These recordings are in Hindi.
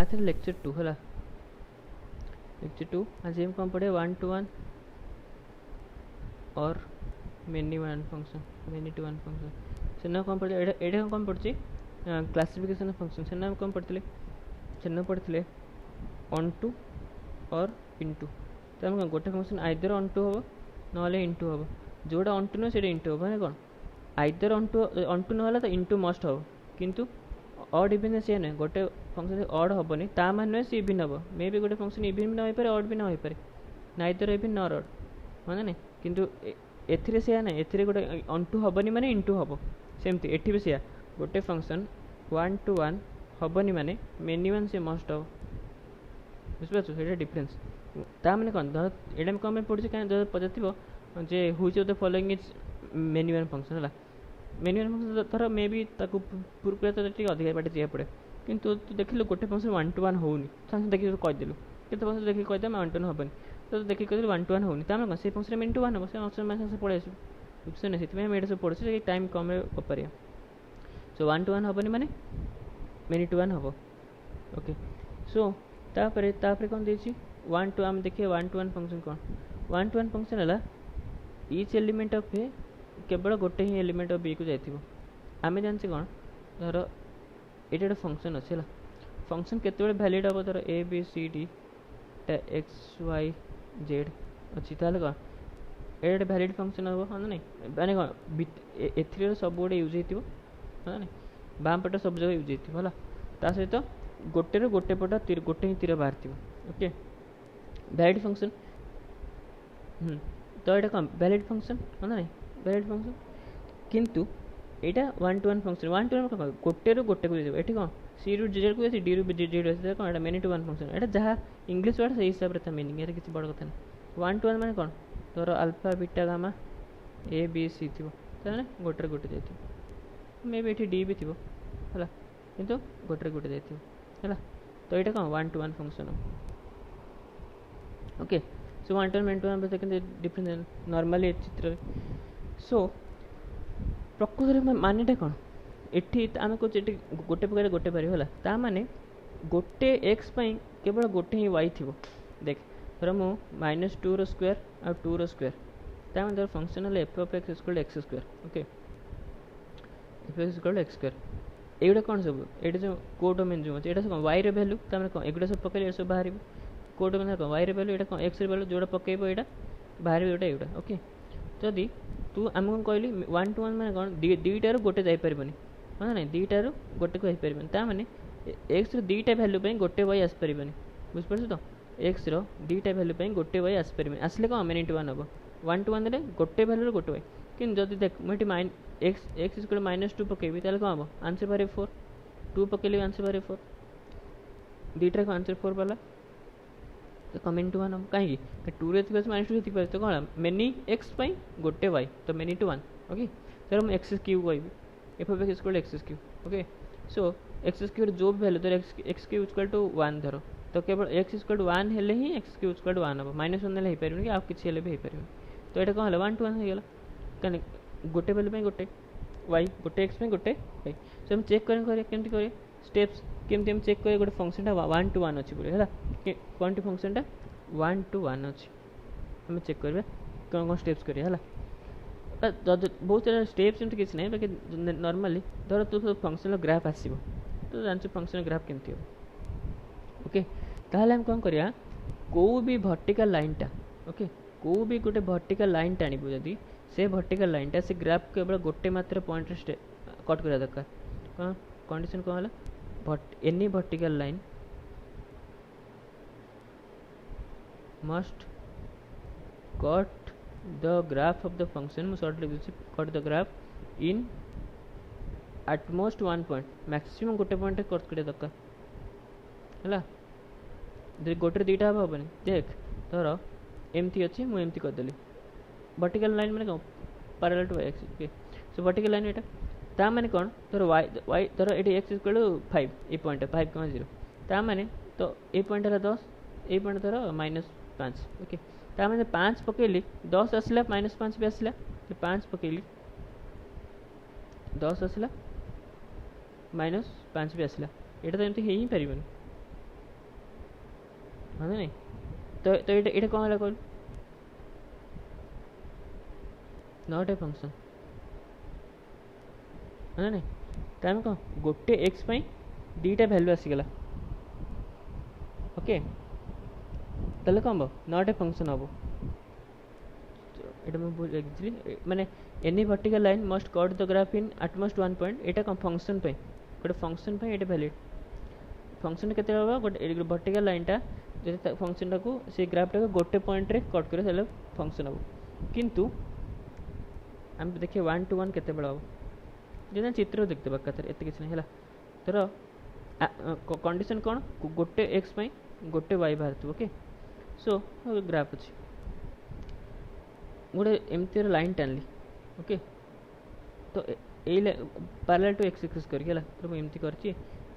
मैथ लेक्चर 2 है लेक्चर 2 आज हम कौन पढ़े 1 to 1 और many one function many to one function सेना कौन पढ़े एडे कौन पढ़ी क्लासिफिकेशन फंक्शन सेना कौन पढ़ते सेना पढ़ते ऑन टू और इनटू तो हम गोटे फंक्शन आइदर ऑन टू हम ना इनटू हम जोड़ा ऑन टू नुह से इनटू हम मैंने कौन आइदर ऑन टू ना तो इनटू मस्ट हम किंतु ऑड इवन सी नुहे गोटे फंक्शन ऑड हेनी ता मान नुहे सी इवन हम मे भी गोटे फंक्शन इवन भी ना हो पारे ऑड भी ना हो पारे नाइदर इवन नर ऑड हाँ ना किंतु एथिरे से ना एथिरे गोटे ऑन टू हेनी माने इनटू हम सेमती एठी भी से गोटे फंक्शन 1 to 1 हेनी माने मेनी वन से मस्ट हम बुझिपार ये डिफरेन्स ता मैंने कौन धर एटा कौन पढ़े कहीं पचार जे हुई the following is many one function है मेनी वन फंक्शन धर मे भी पूर्व अधिक बाटे जा पड़े किंतु तू देखिलु गोटे फंक्शन 1 to 1 होनी साथ देखिए कहीदेलु केते फंक्शन देखिए कहीदे 1 to 1 हेनी तो देखिए कहते 1 to 1 होनी तो से फंक्शन मेनी टू 1 हम से फंक्शन से पड़े बुझे से सब पढ़े टाइम कम कर सो 1 to 1 हेनी माने मेनी टू 1 हम ओके सो तापर कौन देछि 1 to आम देखिए 1 to 1 फंक्शन कौन 1 to 1 फंक्शन है ईच एलिमेंट ऑफ ए केवल गोटे ही एलिमेंट ऑफ बी को जाइथिबो आमे जानछे कौन धर ये गोटे फंक्शन अच्छे है फंक्शन केते वैलिड हम धर A B C D X Y Z अच्छी ताले कौन ये गोटे वैलिड फंक्शन हम हाँ ना माने कौन एथि सब गोटे यूज हो हाँ ना बाम पट सब जगह यूज हो ता सहित गोटे गोटे पट गोटे ही तीर बाहर ओके वैलिड फंक्शन तो ये कौन वैलिड फंक्शन हाँ ना वैलिड फंक्शन किंतु यहाँ 1 to 1 फंक्शन 1 to 1 कौन गोटे गोटे को ये कौन सी रु जेड को डी रु जेड कौन ये मेनी टू 1 फंक्शन यहाँ जहाँ इंग्लीश वर्ड से हिसाब से मीनिंग ये किसी बड़ कथा नहीं 1 to 1 माने कौन तोर alpha beta gamma A B C थी गोटे गोटे जाइए मे भी ये डी भी थी है किंतु गोटे गोटे जाइए है तो ये कौन 1 to 1 function okay so 1 to 1 many to 1 देखते डिफरेंस नॉर्मली चित्र सो प्रकृत में मानेटा कौन एठी आम कहे गोटे पकड़े गोटे पार है माने गोटे एक्स केवल गोटे ही वाई थी देख धर मु -2 रो स्क्वायर आ 2 रो स्क्वायर ताम धर फंक्शन है f of x equal x square okay f x equal x square एगुड़ा कौन सब ये जो कोडोमेन जो अच्छे सब वाई रो वैल्यू ताम कौन एगुड़ा सब पकड़े सब बाहर कोडोमेन कौन वाई रो वैल्यू ये कौन एक्स रो वैल्यू जोड़ा पकेब यहाँ बाहर जोटा एगुड़ा ओके जदि तू आम कौन कहली 1 to 1 मैंने कौन दुईटार गोटे जापर हाँ ना दुईटार गोटे को जापर मैंने एक्स दुईटा भैल्यू गोटे वाई आसपार बुझिपार तो एक्स दुईटा भैल्यू गोटे वाई आसपार आसले कौन मेनी टू 1 हम 1 to 1 गोटे भैल्यू गोटे वाई कि जब देख मुझे एक्स एक्स इक्वल -2 पकेबी ताले कौन हम आंसर बाहर 4 2 पकेली आंसर बाहर 4 दुईटा को आंसर 4 पाला तो कम मेनी टू 1 हम कहीं 2 रे -2 थी तो कौन मेनी एक्स गोटे वाई तो मेनी टू 1 ओके सर हम एक्स क्यू कह F of x equal x Q okay so x Q जो भी वैल्यू धर एक्स क्यू इक्वल टू 1 धर तो केवल एक्स इक्वल टू 1 हेले ही एक्स क्यू इक्वल टू 1 हम -1 हेल्ले हो पारे कि आप किसी हेल्ले भी हो पारे तो ये कौन है 1 to 1 होगा कहीं गोटे वैल्यू गोटे वाई गोटे एक्स गोटे वाई सो हम चेक करें केमती करें स्टेप्स केमती हम चेक करें गोटे फंक्शन 1 to 1 अच्छी बोले है कौन टी फंक्शन 1 to 1 अच्छी हमें चेक करें कौन कौन स्टेप्स करें है बहुत सारा स्टेप्स एमती किसी ना बाकी नॉर्मली धर तो फंक्शन ग्राफ आसो तो जानते फंक्शन ग्राफ केमती हो ओके ताहले हम कौन करिया को भी वर्टिकल लाइनटा ओके को भी गोटे वर्टिकल लाइन टाणीबू जदि से वर्टिकल लाइनटा से ग्राफ केवल गोटे मात्र पॉइंट कट करा दरकार कौन कंडीशन कौन है any vertical line must cut the graph of the function मुझे शॉर्ट लिख दूसरी cut the graph in at most 1 point maximum गोटे पॉइंट कट कर दरकार है गोटे दुईटा हम हेनी देख धर एमती अच्छी मुझे एमती करदेली वर्टिकल लाइन मैंने कौन parallel to X okay so vertical line यहाँ ता माने कौन धर वाई धर ये एक्स इक्वल टू 5 ये पॉइंट 5,0 ता माने तो ये पॉइंट है 10 ये पॉइंट धर -5 ओके ता माने 5 पकेली 10 आसला -5 भी आसला 5 पकेली 10 आसला -5 भी आसला ये तो एमती हो ही पारे हाँ नहीं तो ये कौन है कौन नॉट ए फंक्शन हाँ नहीं तो आम कौन गोटे एक्स दीटा भैल्यू आसीगला ओके ताले कौन हम नॉट ए फंक्शन हम এটা मैं एक्चुअली माने any vertical line must cut the graph in at most one point एटा कौन फंक्शन पे गोटे फंक्शन पे एटा वैलिड फंक्शन केते होबा गोटे वर्टिकल लाइनटा जदि फंक्शनटा को से ग्राफटा को गोटे पॉइंट रे कट करे ताले फंक्शन हम किंतु हम देखिए 1 to 1 केते बड़ा हो जेना चित्र देखते बाकातर एते किछ नै हला तर कंडीशन कौन गोटे एक्स गोटे वाई बाहर ओके सो ग्राफ अच्छी गोटे एमती लाइन टाणली ओके तो ये पैरेलल टू एक्स एक्सिस करके हला तो मैं एमती करची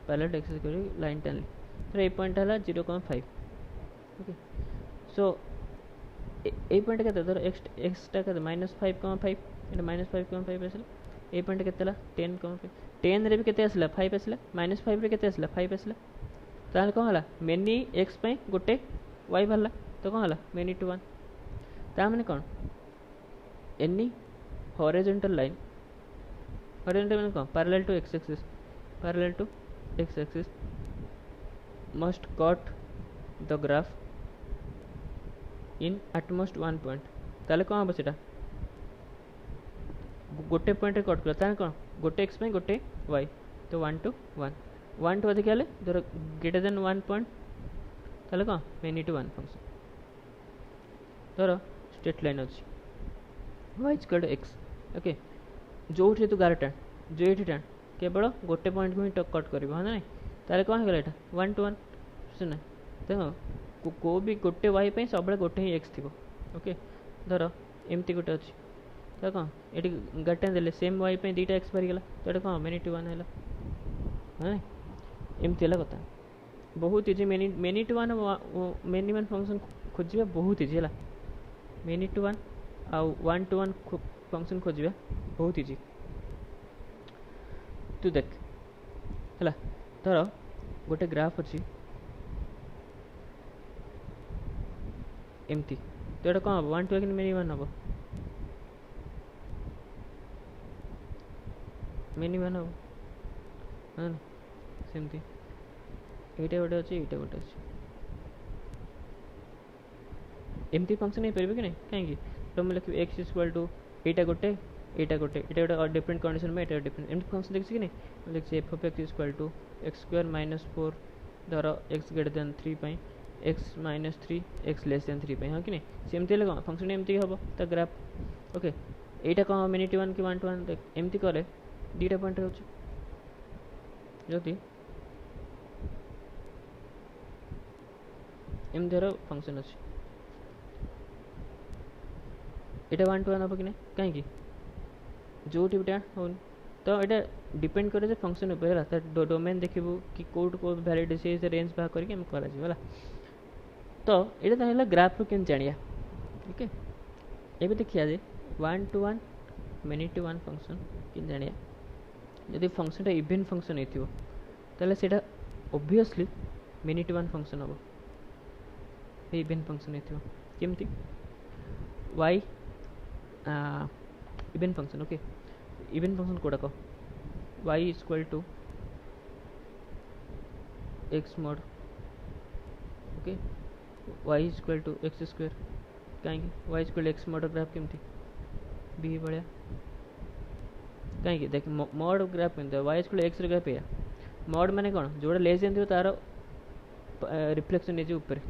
पैरेलल टू एक्सिस कर लाइन टाणली तो ये पॉइंट हला 0.5 ओके सो ए पॉइंट केते धर एक्स टा केते -5.5 एटा -5.5 आसला ए पॉइंट केते हला 10.5 10 रे भी केते आसला 5 आसला -5 रे केते आसला 5 आसला ताल कौन हला मेनी एक्स गोटे वाई बाहर तो कौन हला मेनी टू 1 ता माने कौन एनी हॉरिजॉन्टल लाइन हॉरिजॉन्टल माने कौन parallel to X axis must cut the graph in at most one point ताले कौन हम सेटा गोटे पॉइंट रे कट कर कौन गोटे एक्स गोटे वाई तो 1 to 1 टू अधिक हेले धर ग्रेटर देन 1 पॉइंट ताले कौन मेनी टू 1 फंक्शन धर स्ट्रेट लाइन अच्छी Y equal to X okay जो तू गार टाण जो ये टाण केवल गोटे पॉइंट को ही कट कर हाँ ना ताले कौन होगा यहाँ 1 to 1 सुना तो को भी गोटे वाई सब गोटे ही एक्स थी ओके धर एमती गोटे अच्छी तो कौन ये गाटा देले सेम वाई दीटा एक्स बाहरीगला तो ये कौन मेनी टू 1 है हाँ एमती है कथा बहुत easy many to 1 many 1 function खोजा बहुत इजी है मेनी टू 1 आउ 1 to 1 फंक्शन खोजा बहुत इजी तू देख है धर गोटे ग्राफ अच्छी एमती तो ये कौन हम 1 to 1 मेनी 1 हम मेनी 1 हम हाँ सेमती एटा गोटे अच्छे एटा गोटे अच्छे एमती फंक्शन नहीं पारे कि नहीं कहीं तो मैं लिखी एक्स इक्वल टू एटा गोटे और डिफरेंट कंडीशन में डिफरेंट एमती फंक्शन देखी कि नहीं लिखी F of x equal to x square -4 धर X greater than 3 X -3 X less than 3 हाँ कि नहीं सेमती कौन फंक्शन एमती हम तो ग्राफ ओके एटा कौन मेनी टू 1 कि 1 to 1 देख एमती कले दीटा पॉइंट हो जदि एमती फंक्शन अच्छी एटा 1 to 1 हम कि नहीं कहीं जो हो तो ये डिपेंड करे फंक्शन उपर डोमेन देखू कि कोड को वैलिड से रेंज बाहर करके करा तो ये तो ग्राफ रू केम जानिया ओके ये देखिए जे 1 to 1 मेनी टू 1 फंक्शन कि जानिया जदि फंक्शन इवेंट फंक्शन हो ताले सेटा ऑब्वियसली मेनी टू 1 फंक्शन हम इवेंट फंक्शन हो केमती y even function okay even function कोड़ा कह y equal to x mod okay y equal to x square कहीं y equal x mod graph केमती बी भाया कहीं देख मॉड ग्राफ केमती वाई इक्वल एक्स ग्राफ या मॉड माने कौन जोड़ा लेस थी तार रिफ्लेक्शन है ऊपर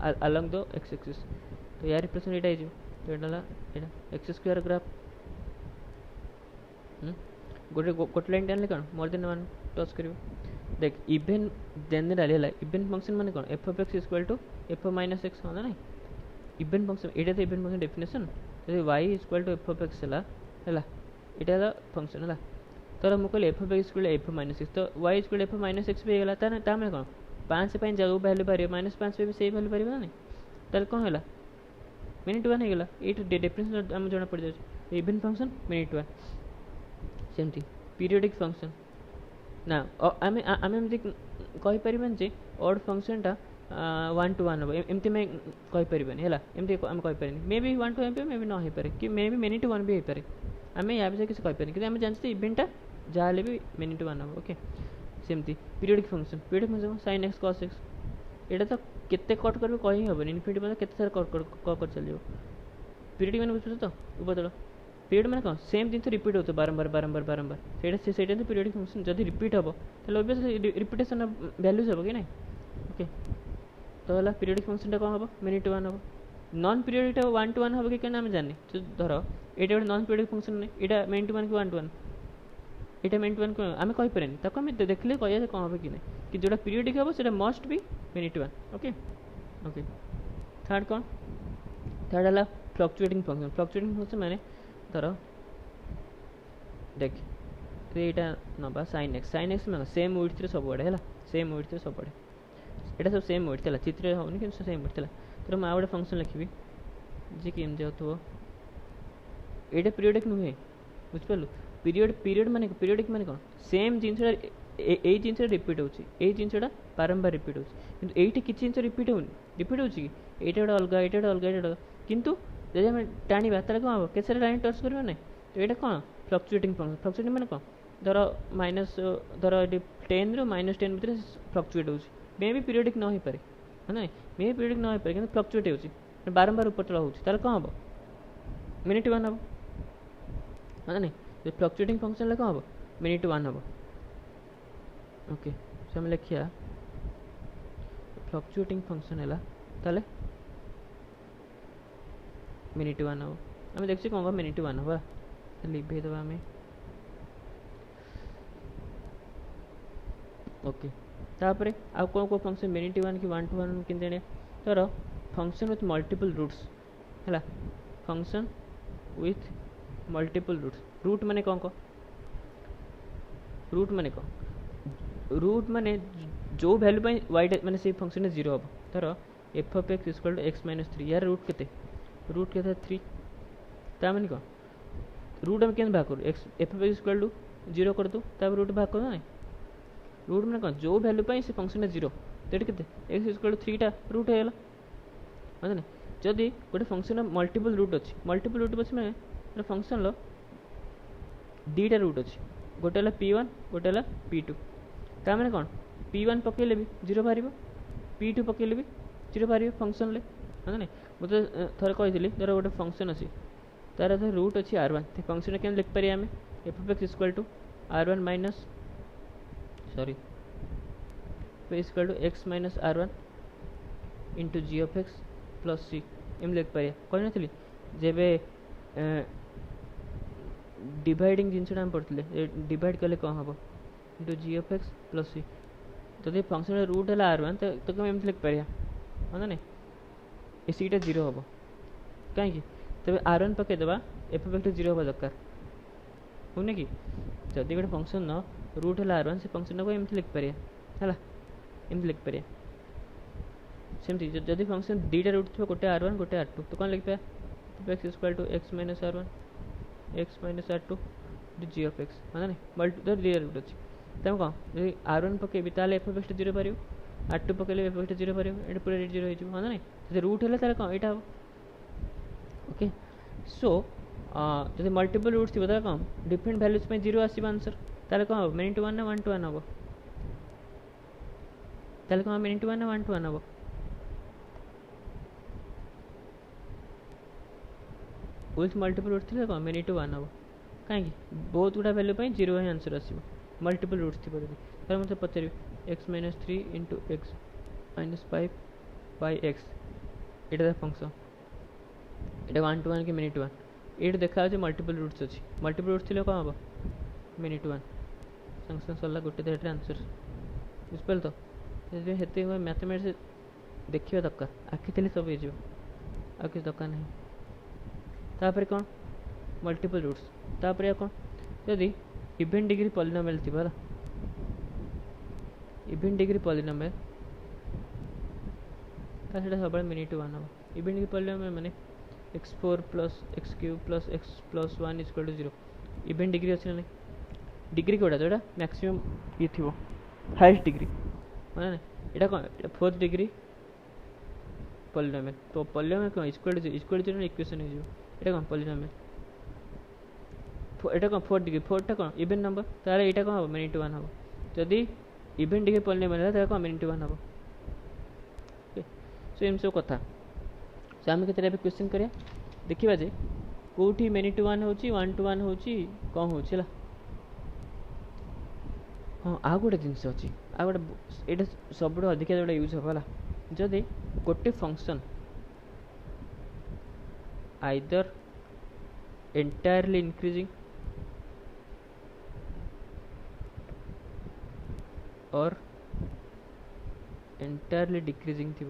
अलॉन्ग द एक्स एक्सिस तो यार रिफ्लेक्शन यहाँ हो तो ये एक्स स्क्वायर ग्राफ गोटे लाइन टाणले कौन मोर देन 1 टच कर देख इवेंट देन डाली है इवेंट फंक्शन माने कौन f of x equal to f minus x हाँ ना इवेंट फंक्शन ये तो इवेंट फंक्शन डेफिनेशन जब y equal to f of x है यहाँ फंक्शन है तो मुझे कहली f of x equal f minus x तो y equal f minus x भी होगा ताने कौन 5 जो वैल्यू बाहर -5 पे भी से वैल्यू बाहर ना ताले कौन है मेनी टू 1 होगा ये डिफरेंस आम जना पड़ जाए इवेंट फंक्शन मेनी टू 1 सेमती पीरियोडिक फंक्शन ना आम एमती कहीपर जे ऑड फंक्शन टा वन टू वन हम एमती मैं कहीपर है एमती आम कहीपर मे भी वन टू हो मे भी न हो पारे कि मे भी मेनी टू वन भी हो पारे आम या विषय किसी कहीपर कि आम जानते इवेंटा जहाँ भी मेनी टू वन हम ओके सेमती periodic function sine x cos x यहाँ तो केते कट कर कही हेनी इनफिनिटी मतलब केते सारा कट कर चलो पीरियडिक मैंने बुझे तो उपदल पीरियड मैंने कौन सेम जिन रिपीट होता बारंबार बारंबार बारंबार से पीरियडिक फंक्शन जब रिपीट हम तो ओबियसली रिपीटेशन वैल्यूज हम कि ना ओके तो है पीरियडिक फंक्शन कौन हम मेनी टू वन हम non periodic one two one हम कि आम जाने धर ये गोटे नॉन पीरियडिक फंक्शन नहीं यहाँ मेनी टू वन कि वन टू वन यहाँ मेनी टू वन आम कहीपर ताको आम देखले कह कौन हम कि ना कि जोटा पीरियडिक हम से must be many to one okay okay third कौन थर्ड है फ्लक्चुएटिंग फंक्शन माने धर देख यहाँ ना साइन एक्स मैं सेम विड्थ सब आड़े है सेम विड्थ सब आड़े यहाँ सब सेम विड्थ है चित्र होनी कि सेम विड्थ है तो मैं गोटे फंक्शन लिखी जी कि जाऊ ये पीरियडिक नुहे बुझिपारू पीरियड माने पीरियडिक माने कौन सेम जिनसा ये जिन रिपीट हो जिनसा बारंबार रिपीट हो किसी जिन रिपीट हो कि ये अलग ये अलग किंतु जब आम टाणा तो कौन हम कैसे टाणी टच करवा ना तो ये कौन फ्लक्चुएटिंग फंक्शन फ्लक्चुएटिंग मैंने कौन धर माइनस धर ये 10 रू -10 भितर फ्लक्चुएट हो मे भी पीरियडिक न हो पारे है ना मे भी पीरियडिक न हो पारे कि फ्लक्चुएट हो बारंबार ऊपर तल हो कौन हम मिनिट वन हम है ना जो फ्लक्चुएटिंग फंक्शन कौन हम मिनिट वन हम ओके से आम लिखा फ्लक्चुएटिंग फंक्शन है ताले मिनिट वन हम आम देखिए कौन हम मिनिट वन हम लिभे दबा आम ओके तापर आउ कौन कौ फंक्शन मिनिट वन कि वन टू वन कि तर फंक्शन विथ मल्टीपल रूट्स है function with multiple roots root माने कौन रूट माने कौन रूट माने जो वैल्यू वाई माने से फंक्शन जीरो हम धर F of x equal to X -3 यार रूट के रूट के 3 ताने कौन रूट हम क्या भाग करूँ X F of x equal to zero कर दो रूट भाग कर ना रूट मैंने कौन जो वैल्यू से फंक्शन जीरो तो ये के एक्स इक्वल टू 3 टा रूट है ना जदि गोटे फंक्शन मल्टीपल रूट अच्छी मैंने फंक्शन दीटा रूट अच्छी गोटे P1 गोटे P2 ता मैंने कौन P1 पकड़े भी जीरो बाहर P2 पकड़े भी जीरो बाहर फंक्शन है ना मुझे थोड़े कही धर गोटे फंक्शन अच्छी तार रूट अच्छी R1 तो फंक्शन क्या लिखिपर आम f of x equal to R1 minus sorry equal to x -R1 into g of x plus c एम लिखिपर कही नी जब डिवाइडिंग जिनसा पढ़ते डिवाइड कले कौन हम into g of x plus c तो फंक्शन रूट है R1 तो कम एमती लिखिपर है ना ये सीटा जीरो हम कहीं तब R1 पकईदेवा एफ ऑफ एक्स जीरो हवा दरकार होने कि जदि गोटे फंक्शन रूट है R1 से फंक्शन को एमती लिखिपर है एमती लिखिपर सेमती जदि फंक्शन दीटा रूट थी गोटे R1 गोटे R2 तो कौन लिखिपर f x equal to x -R1 x -R2 g of x है ना मल्टी दीटा रूट अच्छी तुम कौन जब R1 पकईबी ताल एफ ऑफ एक्स जीरो पार R2 पकड़े एफ ऑफ एक्स जीरो पार ये पूरा जीरो हो ना जो रूट है तार कौन यहाँ ओके सो जब मल्टीपल रूट्स थी कौन डिफरेंट वैल्यूज में जीरो आसो आंसर ताले कौन हम मिनिट वन ना वन टू वन हम ताले कौन मिनिट वन ना वन टू वन हम विथ मल्टीपल रूट्स थी कौन मिनिट वन हम कहीं बहुत गुड़ा वैल्यू जीरो ही आंसर आसो मल्टीपल रूट्स थी तार मतलब पचारि x -3 into x -5 by x ये फंक्शन ये वन टू वन कि मिनिट वन ये देखा मल्टीपल रूट्स अच्छी मल्टीपल रूट्स थी कौन हम मिनिट वन संगे सरला गोटे देट आंसर बुझिपार तो हेतु मैथमेटिक्स देखा दरकार आखि थे सब हो आ किसी दरकार नहीं तापर कौन मल्टीपल रूट्स तापर कौन जदि इवेंट डिग्री पॉलिनोमियल थी है इवेंट डिग्री पॉलिनोमियल सब मिनिट वन हम इवेंट डिग्री पॉलिनोमियल माने x4 plus x3 plus x plus 1 equal to 0 even degree अच्छे ना डिग्री कौटा जो मैक्सिमम ये थी हाइस्ट डिग्री है ना यहाँ कौन 4th डिग्री पॉलीनोमियल तो पॉलीनोमियल कौन इक्वल टू इक्वेशन हो ये कौन पॉलीनोमियल এটা कौन 4 डिग्री 4टा कौन इवेन नंबर तारे এটা कौन हम मेन इंटू 1 हम जदि इवेन डिग्री पॉलीनोमियल है तारे कौन मेन इंटू 1 हम सो एम सब कथा सो आम के क्वेश्चन करिया देखिबा जे कोठी मेनी टू 1 होची 1 टू 1 होची कौन होची ला हाँ आ गोटे जिनस अच्छी आ गोटे ये सब अधिक जोटा यूज होगा जदि गोटे फंक्शन आइदर एंटायरली इंक्रीजिंग और एंटायरली डिक्रीजिंग थी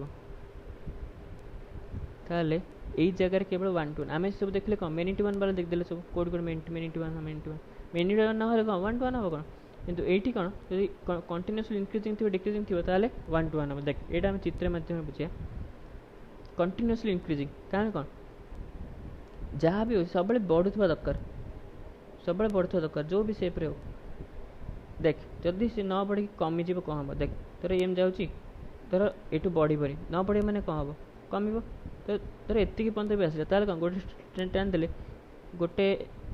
ताले यही जगह केवल 1 टू 1 आम सब देखले कौन मेनी टू 1 वाला देखदे सब कोड कोड मेनी टू 1 मेनी टू 1 ना कौन 1 टू 1 हम कौन किंतु एटी कौन यदि कंटिन्यूअसली इंक्रीजिंग थी डिक्रीजिंग थी ताले 1 टू 1 हम देख ये आम चित्र माध्यम बुझे कंटिन्यूअसली इंक्रीजिंग ताने कौन जहाँ भी हो सब बढ़ुवा दरकार सब बढ़ुवा दरकार जो भी सेप्रे हो देख जदि सी न बढ़ी कमिज कौन हम देख तोर एम जाऊँगी तोर यू बढ़ी न बढ़े मैंने कौन हम कम तो तोर एति पर्यंत भी आसा ताल कौन गोटे टान देले गोटे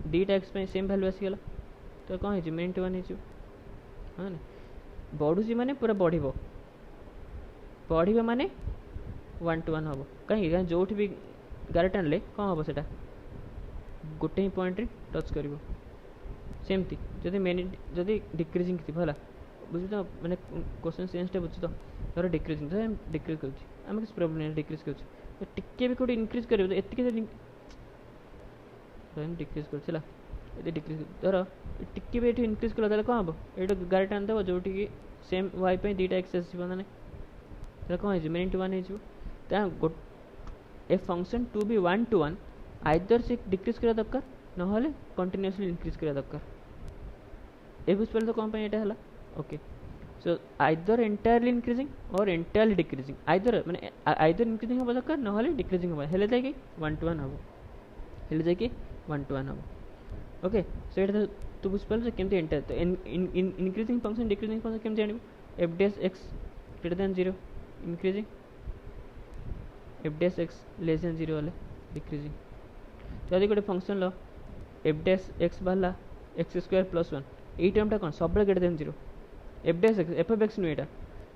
दीटा एक्स सेम भैल्यू आसीगला तो कौन हो मेन टू 1 हो हाँ ना बढ़ुची माने पूरा बढ़ माने 1 टू 1 हम कहीं जो भी गार टाणले कौन हम से गोटे ही पॉइंट टच कर सेमती जदि मेनी जदि डिक्रीजिंग थी है बुझ तो मैंने क्वेश्चन सेन्सटा बुझ तो धर डिक्रीजिंग तो डिक्रीज कर किसी प्रोब्लेम नहीं डिक्रीज कर टिके भी कौटे इनक्रीज कर डिक्रीज कर डिक्रीज धर टिके भी ये इनक्रीज कला कौन हम ये गाड़ी टाण देव जो सेम वाई पे दीटा एक्स आसो ना कौन हो मेन टू 1 हो A function to B 1 to 1 either से डिक्रीज करा दरकार ना कंटिन्यूअसली इंक्रीज करा दरकार ए बुझे तो कौन ये okay so either entirely increasing और एंटायरली डिक्रीजिंग आइदर माने आइदर इंक्रीजिंग हम दरकार ना डिक्रीजिंग हम हेले जाकि 1 टू 1 हम हेले जाकि 1 टू 1 हम ओके सो ये तू बुझ पाल केमती एंटायर तो इंक्रीजिंग फंक्शन डिक्रीजिंग फंक्शन केमती जानिबो f dash x greater than 0 increasing f dash x less than 0 वाले डिक्रीजिंग जदि गोटे फंक्शन लो एफ डैश एक्स बाहला एक्स स्क्वायर प्लस 1 ये टर्मटा कौन सब greater than 0 f dash x F of x नुह यहाँ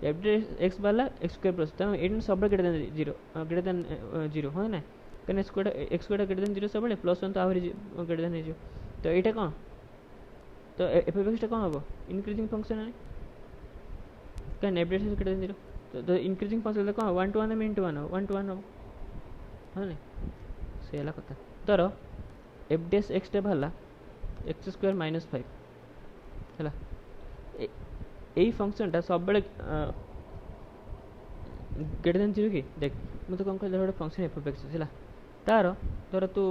एफ डैश एक्स बाहला एक्स स्क्वायर प्लस तो ये सब ग्रेटर देन 0 ग्रेटर देन 0 हाँ ना कहीं square x square greater than 0 सब प्लस 1 तो आहरी ग्रेटर देन हो तो यहाँ कौन तो एफ ऑफ एक्स कौन हम इंक्रीजिंग फंक्शन है कहीं एफ डैश ग्रेटर देन 0 तो इंक्रीजिंग फंक्शन कौन 1 टू 1 मेन टू 1 1 टू 1 हम हाँ ना से कथा तर एफ डैश एक्स बाहला एक्स स्क्वायर माइनस 5 है यही फंक्शनटा सब ग्रेटर देन 0 कि देख मुझे कौन कह फंक्शन एफ ऑफ एक्स है तार धर तू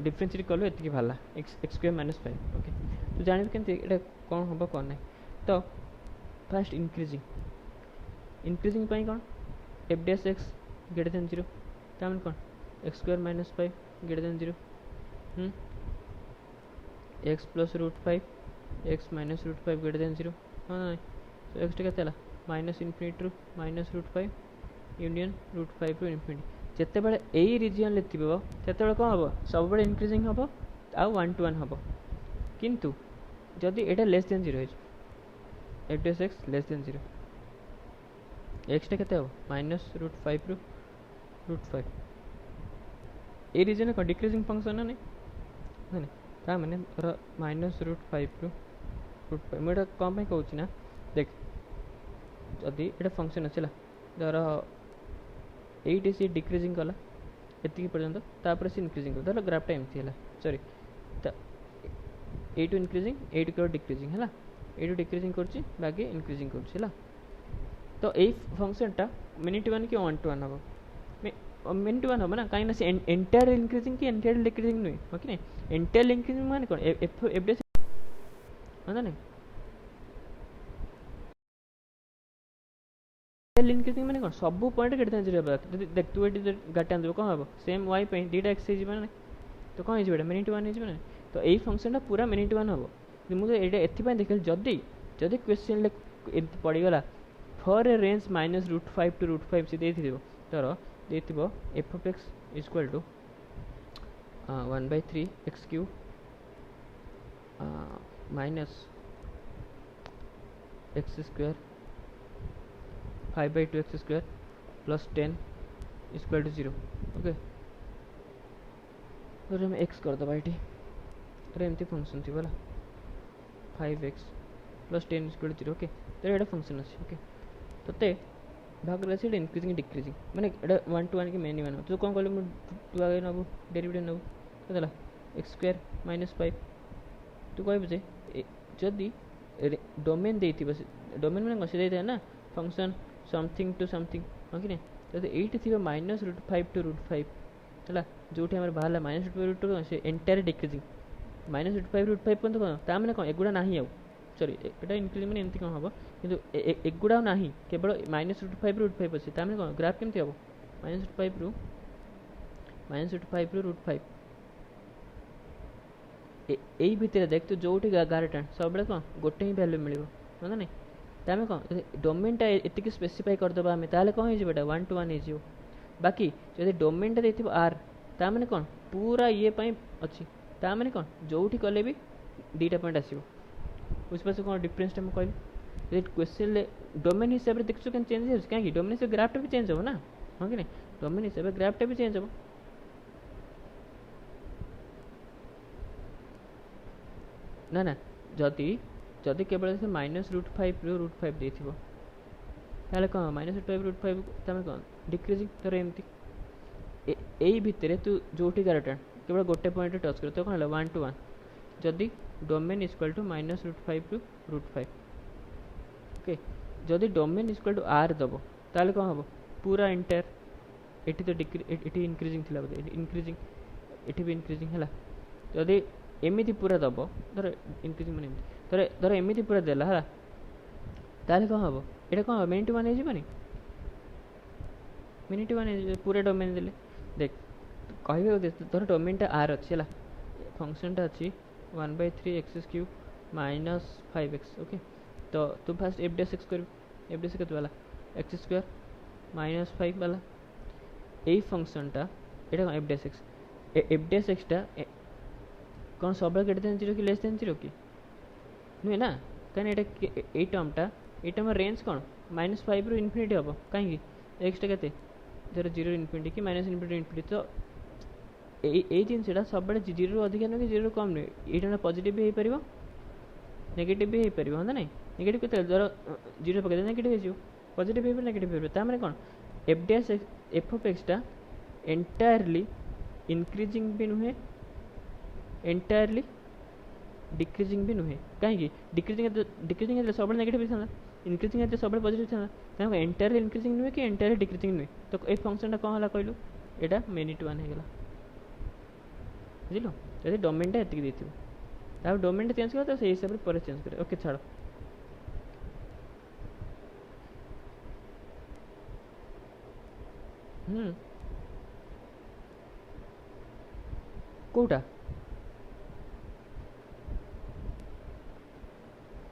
डिफरेंशिएट कलु ये बाहर एक्स स्क्वायर माइनस 5 ओके तू जान केमती ये कौन हम कौन ना तो फास्ट इंक्रीजिंग कौन f dash x greater than 0 तार कौन x square minus 5 greater than 0 x plus √5 x minus √5 greater than 0 हाँ ना तो एक्स टा के माइनस इनफिनिटी रू माइनस √5 यूनियन √5 रू इनफिनिटी जिते बड़े यही रिजन ले से कौन हम सब इंक्रीजिंग हम आउ 1 टू 1 हम किंतु जदि एटा less than 0 f dash x less than 0 x टा के माइनस √5 रू √5 ये रिजन कौन डिक्रीजिंग फंक्शन ना नहीं ता मैंने धर माइनस √5 रू √5 मुझे कौन कहूँ ना देख जदि ये फंक्शन अच्छे धर ये सी डिक्रीजिंग कला ये पर्यंत तापर से इंक्रीजिंग कर धर ग्राफटा एमती है सॉरी ये इंक्रीजिंग ये डिक्रीजिंग है ये डिक्रीजिंग कर बाकी इंक्रीजिंग कर तो यही फंक्शनटा मिनिट 1 कि 1 टू 1 हम मिनिट 1 हम ना कहीं से एंटायर इंक्रीजिंग कि एंटायर डिक्रीजिंग नुहे ओके नहीं एंटायर इंक्रीजिंग माने कौन एफ डैश हाँ ना इंक्रीजिंग माने कौन सब पॉइंट ग्रेटर देन 0 देख तू ये गाटा देव कौन हम सेम वाई पे दीटा एक्स हो तो कौन हो मिनिट 1 हो तो यही फंक्शनटा पूरा मिनिट 1 हम मुझे ये देख जदि जदि क्वेश्चन पड़गला for a range minus √5 to √5 से दे तर देथिबो f of x equal to 1/3 x cube minus x square 5/2 x square plus 10 equal to 0 okay तो हम एक्स करदे ये एमती फंक्शन थी बोला 5x plus 10 equal to 0 okay तो ये फंक्शन अच्छे ओके तो भाग रहा है इंक्रीजिंग डिक्रीजिंग मैंने 1 to 1 के मेन मान तो कौन कहले तू आगे नबू डेरिवेटिव नबू केतला एक्स स्क्वायर माइनस 5 तू कहबे जे जदि डोमेन देती बस डोमेन मैंने कसे देते हैं ना फंक्शन समथिंग टू समथिंग हाँ कि नहीं जब एट थी -√5 to √5 है जो बाहर -√5 से एंटायर डिक्रीजिंग -√5 √5 पर्यंत कौन ताने कौन एगुड़ा ना आउ सॉरी एटा इंक्रीज मैंने एमती कौन हम कि एगुड़ा ना केवल -√5 √5 अच्छे ताने कौन ग्राफ केमती हम -√5 रू √5 यही भितर देख तो जो गारटा सब कौन गोटे ही भैल्यू मिल हाँ नहीं तामें कौन डोमेनटा एति स्पेसीफाई करदे आम ताले कौन हो 1 to 1 हो बाकी जब डोमेनटा दे आर ताने कौन पूरा ये अच्छी ताने कौन जो कले भी दीटा पॉइंट आसो बुझिपार कौन डिफरेन्सटा मुझे कहली क्वेश्चन डोमेन हिसाब से देखु क्या चेंज हो कहीं डोमेन हिसाब ग्राफटा भी चेंज हो ना हाँ कि नहीं डोमेन हिसाब से ग्राफटा भी चेंज हो ना ना जदि जदि केवल से -√5 ରୁ √5 ଦେଇଥିବ ତାହେଲେ କ'ଣ -√5 √5 ତମେ କ'ଣ डिक्रीजिंग तर एमती यही भितर तू जो गारटा केवल गोटे पॉइंट टच कर तो कौन 1 to 1 जदि डोमेन इक्वल टू -√5 ରୁ √5 ओके जदि डोमेन इक्वल टू आर दब ताले कौन हम पूरा एंटायर एटी तो एटी इंक्रीजिंग थी बोधे इंक्रीजिंग एटी भी इंक्रीजिंग है जदि एमती पूरा दब धर इंक्रीजिंग मैंने धर एमती पूरा देला है ताले कौन हम ये कौन मेन टू वन हो मिनिट वन पूरा डोमेन देले देख कहे धर डोमेनटा आर अच्छी है फंक्शनटा अच्छी 1/3 x cube minus 5x okay तो तू फास्ट एफ डैश एक्स कर एफ डैश के वाला एक्स स्क्वायर -5 वाला यही फंक्शनटा ये एफ डैश एक्सटा कौन सब ग्रेटर देन 0 कि लेस देन 0 कि नुहे ना कहीं ये टर्मटा ये टर्म रेंज कौन -5 ରୁ इनफिनिटी हम कहीं एक्सटा के धर 0 इनफिनिटी कि -∞ इनफिनिटी तो ये जिनसा सब 0 ରୁ अधिक नुहे कि 0 ରୁ कम नुहे ये पॉजिटिव भी हो पार नेगेटिव भी हो पार हाँ ना नेगेटिव के धर 0 पकड़ नेगेटिव हो पॉजिटिव हो नेगेटिव हो मैंने कौन एफ डैश एफ ऑफ एक्सटा एंटायरली इंक्रीजिंग भी नुहे एंटायरली डिक्रीजिंग भी नुहे कहीं डिक्रीजिंग सब नेगेटिव था इंक्रीजिंग सब पॉजिटिव था एंटायरली इंक्रीजिंग नुहे कि एंटायरली डिक्रीजिंग नुहे तो ये फंक्शनटा कौन है कहलु यहाँ मिनिट वन होगा बुझल जब डोमेनटा ये देखो डोमेनटा चेंज कर तो सही हिसाब से चेंज कर ओके छाड़ कोटा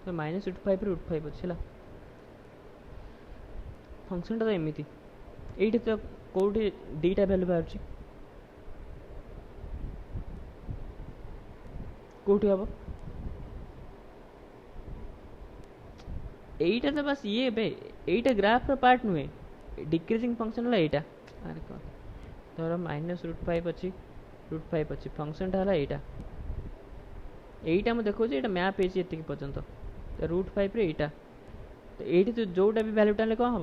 तो -√5 ରୁ √5 अच्छे फंक्शनटा तो एमती ये तो कौटी दीटा भैल्यू बाहर कौटी हम यहीटा तो बस ये बे यहीटा ग्राफ पार्ट नुहे डिक्रीजिंग फंक्शन है यहाँ अरे कौन धर -√5 अच्छी √5 अच्छी फंक्शनटा है यहाँ मुझे देखो ये मैप होती पर्यंत तो √5 यहाँ तो ये तो जोटा भी भैल्यूटा कौन हम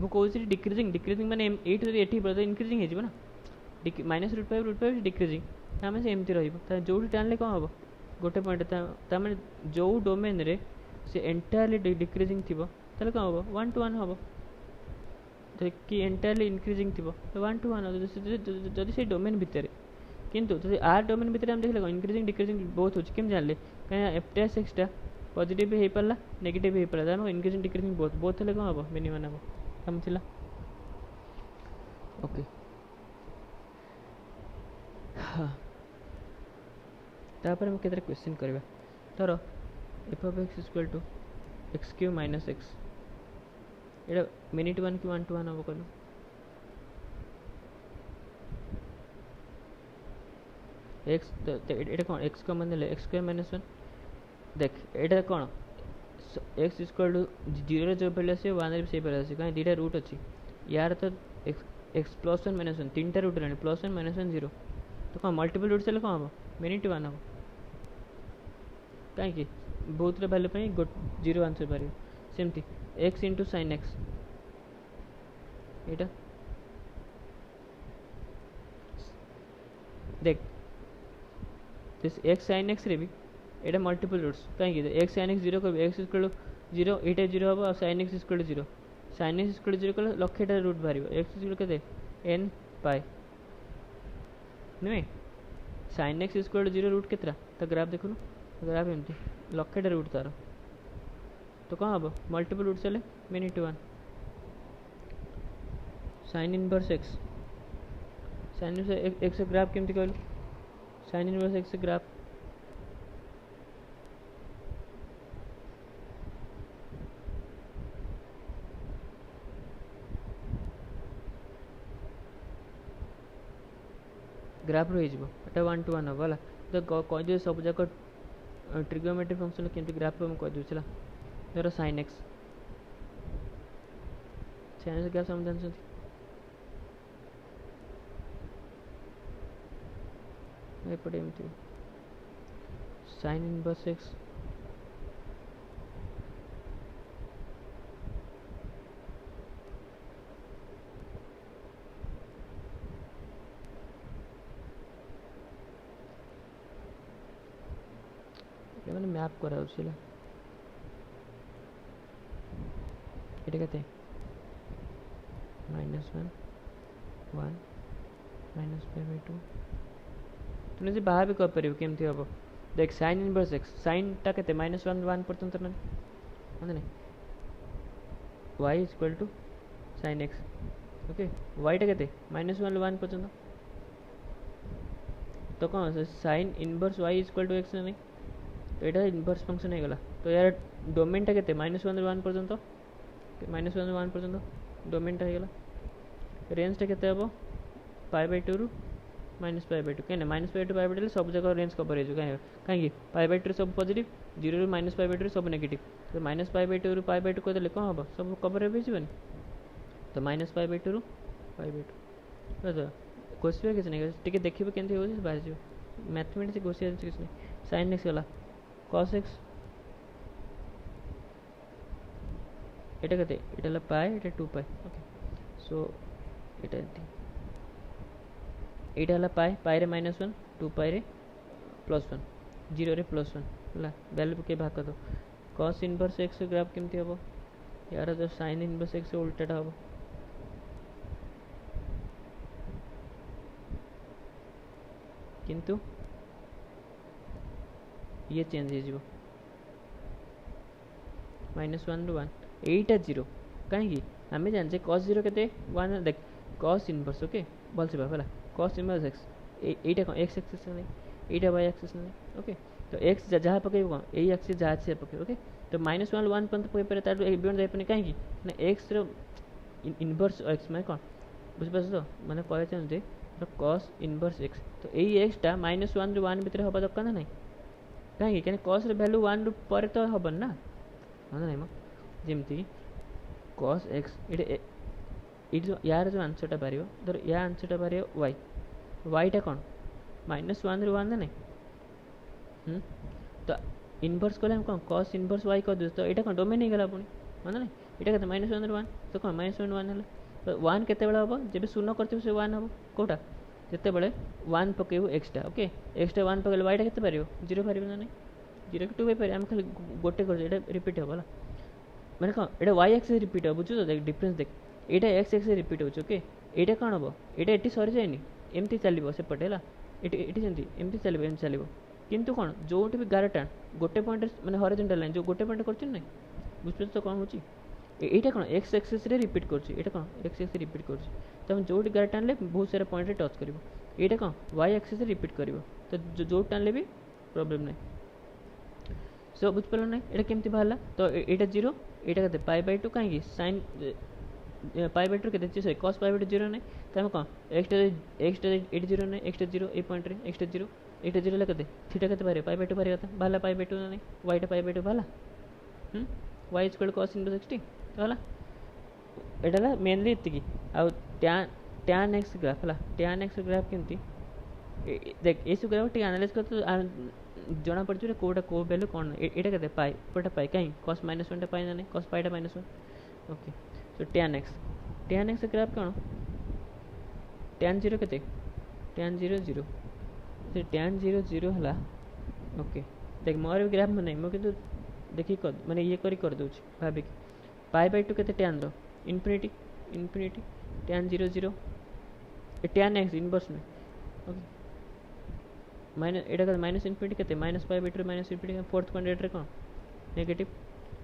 मुझे कौन डिक्रीजिंग डिक्रीजिंग मैंने ये इंक्रीजिंग हो ना -√5 √5 डिक्रीजिंग आम से एमती रो टाणिले कौन हम गोटे पॉइंट तमें जो डोमेन रे से एंटायरली डिक्रीजिंग थी कौन हम 1 to 1 हम कि एंटायरली इंक्रीजिंग थी तो 1 to 1 जदि से डोमेन भितर किंतु जब आर डोमेन भितर हम देखले इंक्रीजिंग डिक्रीजिंग बहुत हो जानले कहीं एफ डैश एक्सटा पॉजिटिव भी हो पारा नेगेटिव भी हो पारा इंक्रीजिंग डिक्रीजिंग बहुत हेल्ले कौन हम मिनिमम हम कम थिला ओके हाँ तापर हम केतरा क्वेश्चन करबा धर F of x equal to X cube minus X ये मिनिट वन कि 1 to 1 हम कहलु एक्स এটা କ'ଣ एक्स कमन ନେଲେ एक्स स्क्वायर माइनस 1 देख ଏଇଟା କ'ଣ एक्स इक्वल टू 0 रे जो भले आसे 1 रे से भले आसे काहे दीटा रूट अछि यार तो एक्स प्लस 1 माइनस 1 तीनटा रूट रहने प्लस 1 माइनस 1 0 तो କ'ଣ मल्टीपल रूट से କ'ଣ हम मेनी टू 1 हम कहीं बहुत रे वैल्यू पे 0 आंसर पारियो सेमती एक्स इंटू साइन एक्स एटा देख this x sine X ray भी एटा मल्टीपल रूट्स कहीं एक्स साइन एक्स 0 कर एक्स इक्वल टू 0 एटा 0 हम और sine x equal to 0 sine x equal to 0 कले लक्षटा रूट बाहर एक्स इक्वल केते n पाई नहीं sine x equal to 0 root केतरा तो ग्राफ देखो ग्राफ एमती लक्षटा रूट तार तो कौन हम मल्टीपल रूट चले many to 1 sine inverse x sine inverse x graph केमती कहलु sine inverse x graph graph रही एटा 1 to 1 हम तो कह सब जाक ट्रिगोमेट्री फंक्शन केमती ग्राफ हम कह दूसरा धर sine x sine x graph समझ एपटे एमती साइन इनवर्स एक्स मैंने मैप करा उसी এটা কেতে -1 1 -5/2 तुमने से बाहर भी कर परियो केमती हबो देख sin इनवर्स x sin टा केते -1 1 पर्यंत ना माने y equal to sin x okay y टा केते -1 1 पर्यंत तो कौन sin inverse y equal to x नहीं तो ये इनवर्स फंक्शन है गला तो यार डोमेन टा केते -1 1 पर्यंत -1 1 पर्यंत डोमेन टा है गला रेंज टा केते हबो π/2 रु -π/2 कहीं -π/2 π/2 सब जगह रेंज कवर हो कहीं π/2 सब पॉजिटिव 0 रु -π/2 सब नेगेटिव तो -π/2 रु π/2 को देले कौन हम सब कवर हो जीवन तो -π/2 रु π/2 तो गोसिया किसी नहीं टिके देखिबे केनते हो बाहर जो मैथमेटिक्स गोसिया किसी नहीं sin x गला cos x এটা কত এটা হলো পাই এটা 2 পাই ওকে সো এটা এটা হলো পাই পাই রে -1 2 পাই রে +1 0 रे +1 हला वैल्यू के भाग कर दो cos इनवर्स x ग्राफ केमती हबो यार जो sin इनवर्स x से उल्टाटा हबो किंतु ये चेंज हो जीवो -1 ରୁ 1 8 0 कहीं आम जाने cos 0 के 1 देख cos इनवर्स ओके भल से भाला cos इनवर्स x एटा कौन x एक्सिस नहीं एटा y एक्सिस नहीं ओके तो x जहाँ पकड़ कौन यही एक्सिस जहाँ से पकड़ ओके तो -1 1 पर्यंत पकड़ पारे तार बियॉन्ड जाई पने कहीं ना x रो इनवर्स x माने कौन बुझ पास तो माने कह चाहते cos इनवर्स x तो यही x टा -1 ରୁ 1 भीतर हबा दरकार नहीं कहीं क्या cos रे वैल्यू 1 ରୁ पर तो हबन ना हाँ नहीं जमती cos x ये यार जो आंसरटा बाहर धर या आंसरटा बाहर y y टा कौन -1 ରୁ 1 नहीं तो इनवर्स कले हम कौन cos इनवर्स y कर दे तो ये कौन डोमेन ही गला पुणी हाँ नहीं ये कहते -1 ରୁ 1 तो कौन -1 1 है तो 1 केते बेला हम जब शून्य करते से 1 हम कोटा जिते बड़े 1 पकेबू एक्सटा ओके एक्सटा 1 पकेले y टा केते पारियो 0 पारियो ना नहीं 0 के 2 पारि हम खाली गोटे कर एटा रिपीट होबला माने कौन एटा y एक्सिस रिपीट हो बुझु तो देख डिफरेंस देख एटा x एक्सिस रिपीट हो ओके एटा कौन हबो एटा एटी सरी जायनी एमती चलिबो से पटेला एटी एटी सेंती एमती चलिबो एम चलिबो किंतु कौन जोटी भी गारटा गोटे पॉइंट माने हॉरिजॉन्टल लाइन जो गोटे पॉइंट करछन नै बुझ तो कौन होची एटा कौन x एक्सिस रे रिपीट करछि एटा कौन x एक्सिस रिपीट करछि तो हम जोटी गार टानले बहुत सारा पॉइंट रे टच करिवो एटा कौन y एक्सिस रे रिपीट करिवो तो जो टानले भी प्रॉब्लम नै सो बुझ पड़ल ना एटा केमती बाहरला तो एटा 0 एटा कते π/2 काहे sin π/2 केते सॉरी cos π/2 0 नै त हम कौन x टा 0 नै x टा 0 ए पॉइंट रे x टा 0 ଏଇଟା ଜିରୋ ହେଲେ କେତେ ଥୀଟା କେତେ ବାହାରିବ ପାଇ ବାଇ ଟୁ ବାହାରିବା କଥା ବାହାରିଲା ପାଇ ବାଇ ଟୁ ନା ନାହିଁ ୱାଇଟା ପାଇ ବାଇ ଟୁ ବାହାରିଲା ୱାଇ ଇକ୍ୱାଲ୍ କସ୍ ଇଣ୍ଟୁ 60 ହେଲା ଏଇଟା ହେଲା ମେନଲି ଏତିକି ଆଉ ट्यान एक्स ग्राफ है ट्यान एक्स ग्राफ केमती देख ये सब ग्राफ एनालाइज कर तो जना पड़े कौटा कौ वैल्यू कौन यहाँ के पाई कोटा पाई कहीं कस माइनस वन पाई ना नहीं कस पाईटा minus one okay so tan x graph कौन ट्यान जीरो के ट्यान जीरो जीरो से ट्यान जीरो जीरो है ओके देख मोर भी ग्राफ नहीं मुझे कि देखिए मैंने ये कर दूसरी भाविक पाई बाई टू के ट्यान रो infinity infinity tan zero zero tan x inverse में ओके माइनस एटा माइनस इनफिनिटी के minus pi by two minus infinity fourth quadrant रे कौन नेगेटिव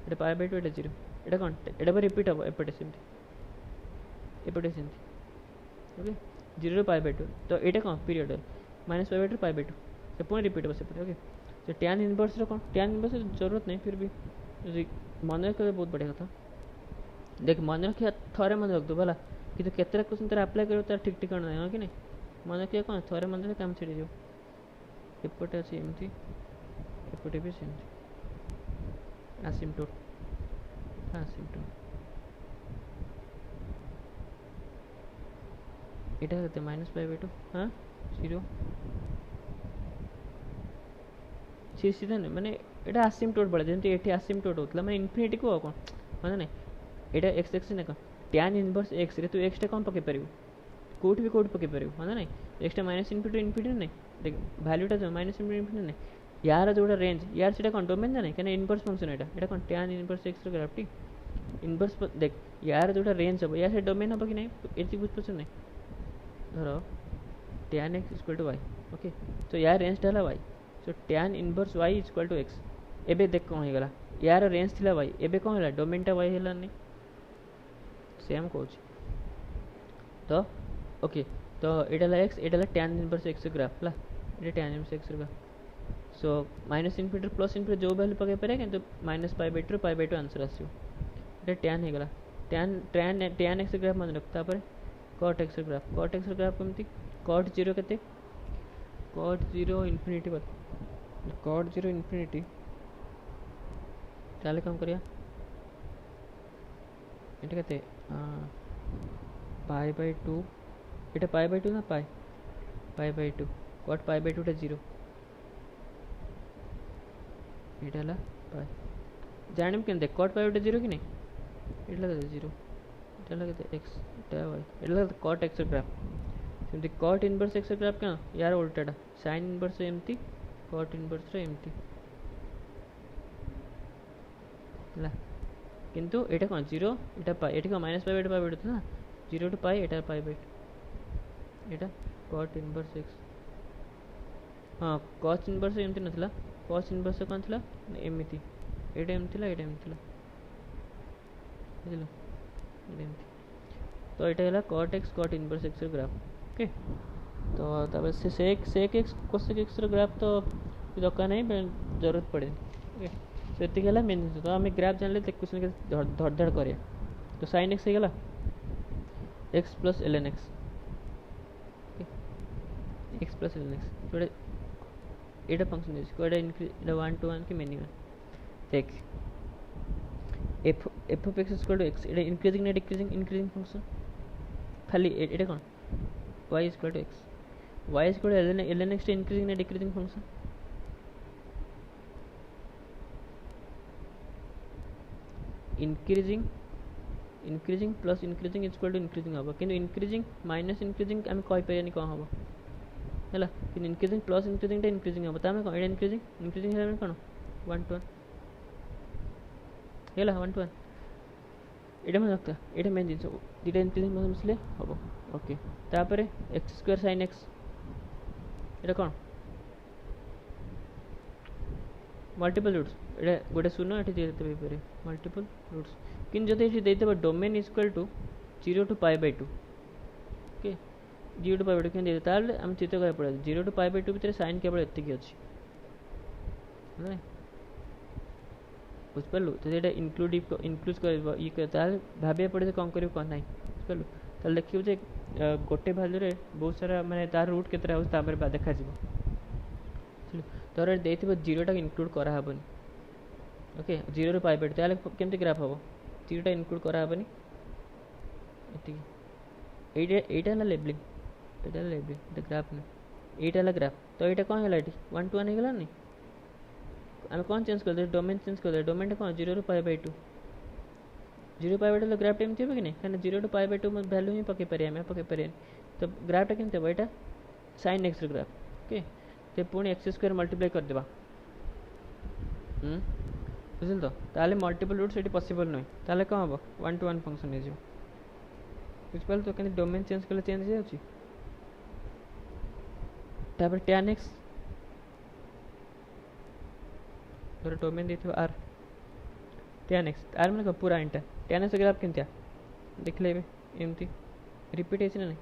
एटा पाई बाई टू एटा जीरो एटा कौन एटा रिपीट हम एपटे सेमती okay zero pi by two तो एटा कौन period minus pi by two pi by two से पुणी रिपीट हम सेपटे ओके तो ट्यान इनवर्स रो कौन ट्यान इनवर्स जरूरत नहीं फिर भी मन रखिए बहुत बढ़िया कथा देख मन रखिया थरे मन रख दो भला कि केतरा क्वेश्चन तार अप्लाई करो तार ठीक ठिकाना नहीं कि नहीं मन रखिया कौन थरे मन रे काम छड़ी जो एपटे अछि एमती एपटे भी सेमती asymptote এটা কত মাইনাস পাই বাই টু হ্যাঁ জিরো सीधा नहीं माने एटा asymptote बड़ा जेंति एठी asymptote होतला माने इनफिनिटी को कोन माने नहीं एटा x x ने कोन tan इनवर्स x रे तू x टा कोन पके परिबो कोट भी कोट पके परिबो माने नहीं x टा माइनस इनफिनिटी इनफिनिटी नहीं देख वैल्यू टा जो माइनस इनफिनिटी नहीं यार जोड़ा रेंज यार सेटा कोन डोमेन नहीं कने इनवर्स फंक्शन एटा कोन tan इनवर्स x रो ग्राफ टी इनवर्स देख यार जोड़ा रेंज हो यार से डोमेन हो कि नहीं एती बुझ पछ नहीं धरो tan x equal to y okay तो यार रेंज डाला y so tan inverse y equal to x एबे देख कौन हो गला यार रेंज थिला y एबे कौन होला डोमेन टा y होला नहीं सेम कहूँ तो ओके तो एटा x एटा tan इनवर्स x ग्राफ ला एटा tan inverse x graph so minus infinity plus infinity जो वैल्यू पके पारे किंतु minus pi by two answer आसियो एटा tan हो गला tan x ग्राफ मन रखता पर cot x ग्राफ केमती cot 0 केते cot 0 इनफिनिटी cot 0 इनफिनिटी ताले काम करिया एटा केते पाई by two Etah pi by to ना पाई by to cot pi by to टा 0 एटा ला पाई जानिम केन देख cot पाई बाई टू 0 कि नहीं एटा ला 0 एटा ला केते x एटा y एटा ला cot x ग्राफ सेमती cot इनवर्स x ग्राफ क्या यार उल्टाटा sin इनवर्स एमती cot इनवर्स रे एमती ला किंतु एटा कोन 0 एटा पाई एटा माइनस पाई बाई टू ना 0 to pi Etah pi by Etah cot inverse x हां cos इनवर्स एमती नथला cos इनवर्स कोन थला एमती एटा एमती ला एटा एमती ला बुझलो एटा एमती तो एटा हला cot x cot inverse x graph okay तो तब से sec x cosec x graph तो दरकार नहीं जरूरत पड़े ओके से एति गला मेन तो हम ग्राफ जानले त क्वेश्चन के धड़ धड़ करिया तो sin x हे गला x plus ln x okay x plus ln x थोड़े एटा फंक्शन है कोडा इंक्रीज 1 to 1 की मीनिंग देख f of x equal to x एटा इंक्रीजिंग ना डिक्रीजिंग फंक्शन खाली एटा कोन y equal to x y equal to ln x increasing ना decreasing function increasing plus increasing equal to increasing हम कि इंक्रीजिंग माइनस इंक्रीजिंग आम कहि पारे कौन हम है कि इंक्रीजिंग प्लस इंक्रीजिंग इंक्रीजिंग हम तो कौन इंक्रीजिंग है कौन 1 to 1 है 1 to 1 एटा मन रखता एटा मेन जिन दुटा इंक्रीजिंग मिसले हम ओके तापर x स्क्वायर sin x एटा कौन मल्टीपल रूट्स एटा गोटे शून्य एठी देते भी पारे मल्टीपल रूट्स किन जदि एठी देते domain equal to 0 to pi by two okay 0 to pi by two किन देते ताले हम चित्र कर पड़े 0 to पाई बाई टू भीतर sin केवल एति की अछि नै बुझ परलु तो एटा इंक्लूड कर ई के ताले भाबे पड़े कोन करियो कोन नै बुझ परलु ताले देखियो जे गोटे वैल्यू रे बहुत सारा माने तार रूट केतरा हो तापर बा देखा जीवो धर देथिबो जीरोटा इनक्लूड करा हबनी ओके जीरो पाई बैठ ताले केमती ग्राफ हम जीरोटा इनक्लूड करा हबनी एटा ना लेबलिंग एटा लेबलिंग ग्राफ ना एटा ग्राफ तो ये कौन है 1 to 1 हो गलानी आम कौन चेंज कर दे डोमेन चेंज कर दे डोमेन कौन 0 ରୁ pi by 2 0 pi by 2 graph टेम थी कि नहीं कहना 0 ରୁ पाई बाय 2 मत वैल्यू ही पके परिया मैं पके परिया तो ग्राफ टा केमते एटा sin x ग्राफ ओके ते पुणी एक्स स्क्वायर मल्टीप्लाई कर देबा बुझल तो ताले मल्टीपल रूट सेठी पॉसिबल नहीं ताले कौन हम 1 to 1 फंक्शन हो बुझ पाल तो कहने डोमेन चेंज कले चेंज हो जाउची तापर tan x धर domain देथिबा r tan x r माने पूरा इंटा tan x ग्राफ केमतिया देख लेबे एमती रिपीट हेछि ना नहीं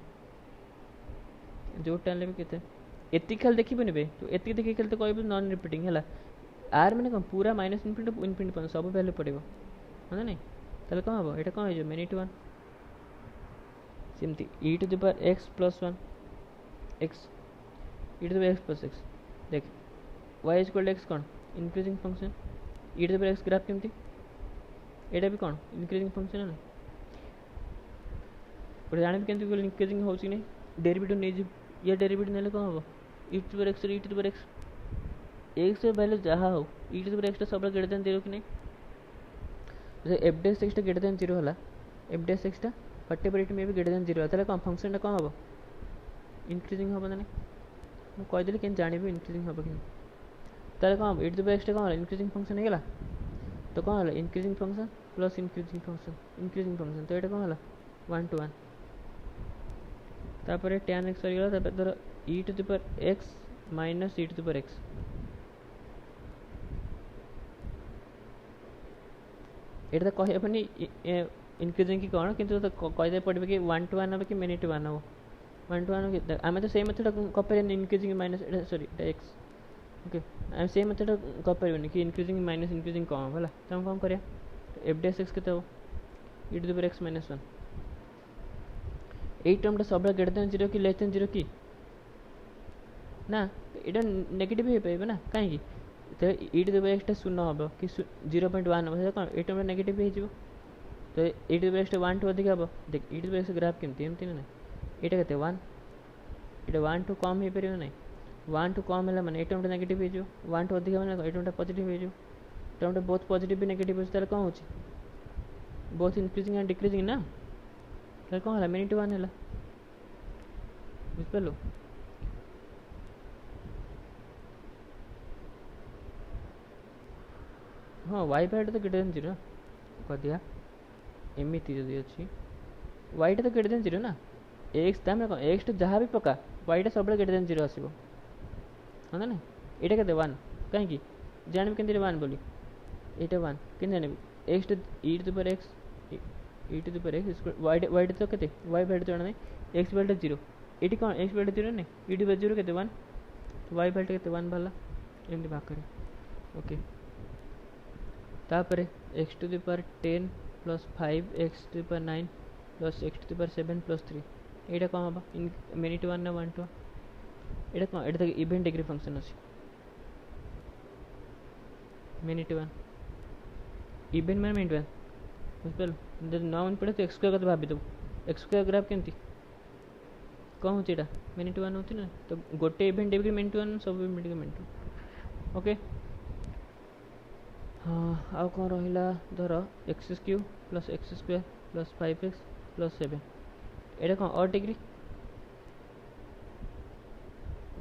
जो tan लेबे केते एति खाल देखिबे बे तो एति देखि खाल तो कहबे नॉन रिपीटिंग हैला r माने कम पूरा माइनस इनफिनिटी टू इनफिनिटी पन सब वैल्यू पड़िबो है नहीं ताले कम हबो एटा कम हो जो मेनी टू 1 सिमती e to the power x plus 1 x e to the power x plus x देख y is equal to x कौन increasing function e to the power x graph केमती एटा भी कौन इंक्रीजिंग फंक्शन है ना और जाने केमती को इंक्रीजिंग होची नहीं डेरिवेटिव नै जे ये डेरिवेटिव नेले कौन हबो e to the power x e to the power x x से वैल्यू जहा हो e to the power x सब ग्रेटर देन 0 कि नहीं जैसे f dash x greater than 0 होला f dash x whatever it may be greater than 0 ताले कौन फंक्शन कौन हबो इंक्रीजिंग हबो ना मैं कह देली केन जानिबो इंक्रीजिंग हबो कि ताले कौन e to the power x कौन इंक्रीजिंग फंक्शन है गेला तो कौन होला increasing function plus increasing function तो एटा कौन होला 1 to 1 तापर tan x गेला तापर धर e to the power x minus e to the power x एटा तो कहि अपनी इंक्रीजिंग की कौन किंतु तो कहि दे पड़बे कि 1 to 1 हो कि मेनी टू 1 हो 1 to 1 के आमे तो same method compare increasing minus sorry x okay आम सेम मेथड कंपेयर कि इंक्रीजिंग माइनस इंक्रीजिंग कौन होला तो हम कौन करिया f डैश x केते हो e to the power x minus 1 एई टर्म सब ग्रेटर देन 0 कि लेस देन 0 की ना एटा नेगेटिव हे पाइबे ना काहे की तो e to the power x शून्य हबो कि 0.1 हबो कोन ए टर्म नेगेटिव हे जिवो तो e to the power x 1 टू अधिक हबो देख e to the power x graph केमती एमती ना एटा केते 1 एटा 1 टू कम हे परियो नै 1 टू कम हैला माने ए टर्म नेगेटिव हे जिवो 1 टू अधिक माने ए टर्म पॉजिटिव हे जिवो टर्म बोथ पॉजिटिव भी नेगेटिव हो ताले कोन होची बोथ इंक्रीजिंग एंड डिक्रीजिंग ना ताले कोन हैला मेनी टू 1 हैला बुझ पालो हाँ वाई बाय तो ग्रेटर देन 0 कह दिया एमती जदि अच्छी वाई टा तो ग्रेटर देन 0 ना एक्स दाम कौन एक्स तो जहाँ भी पका वाई टा सब ग्रेटर देन 0 आसो हाँ ना यहाँ के 1 कहीं जानवी के 1 बोली यहाँ 1 कि जानवी x to e to the power x e to the power x y तो के वाई बाय तो नहीं एक्स बाय 0 ये कौन एक्स बाय 0 नहीं e टू द पावर 0 के 1 वाई बाय के 1 वाला एमती भाग करे ओके तापर x to the power 10 plus 5 x to the power 9 plus x to the power 7 plus 3 एटा कौन हबा इन मेनी टू 1 ना 1 टू एटा कौन एटा तक इवेंट डिग्री फंक्शन अछि मेनी टू 1 इवेंट में मेनी टू 1 बुझल जब 9 वन पड़े तो x स्क्वायर का भाबी दो x स्क्वायर ग्राफ केमती कौन होची एटा मेनी टू 1 होती ना तो गोटे इवेंट डिग्री मेनी टू 1 सब event degree many to okay हाँ आउ कौन रहा धर x cube plus x square plus 5x plus 7 एटा कौन और डिग्री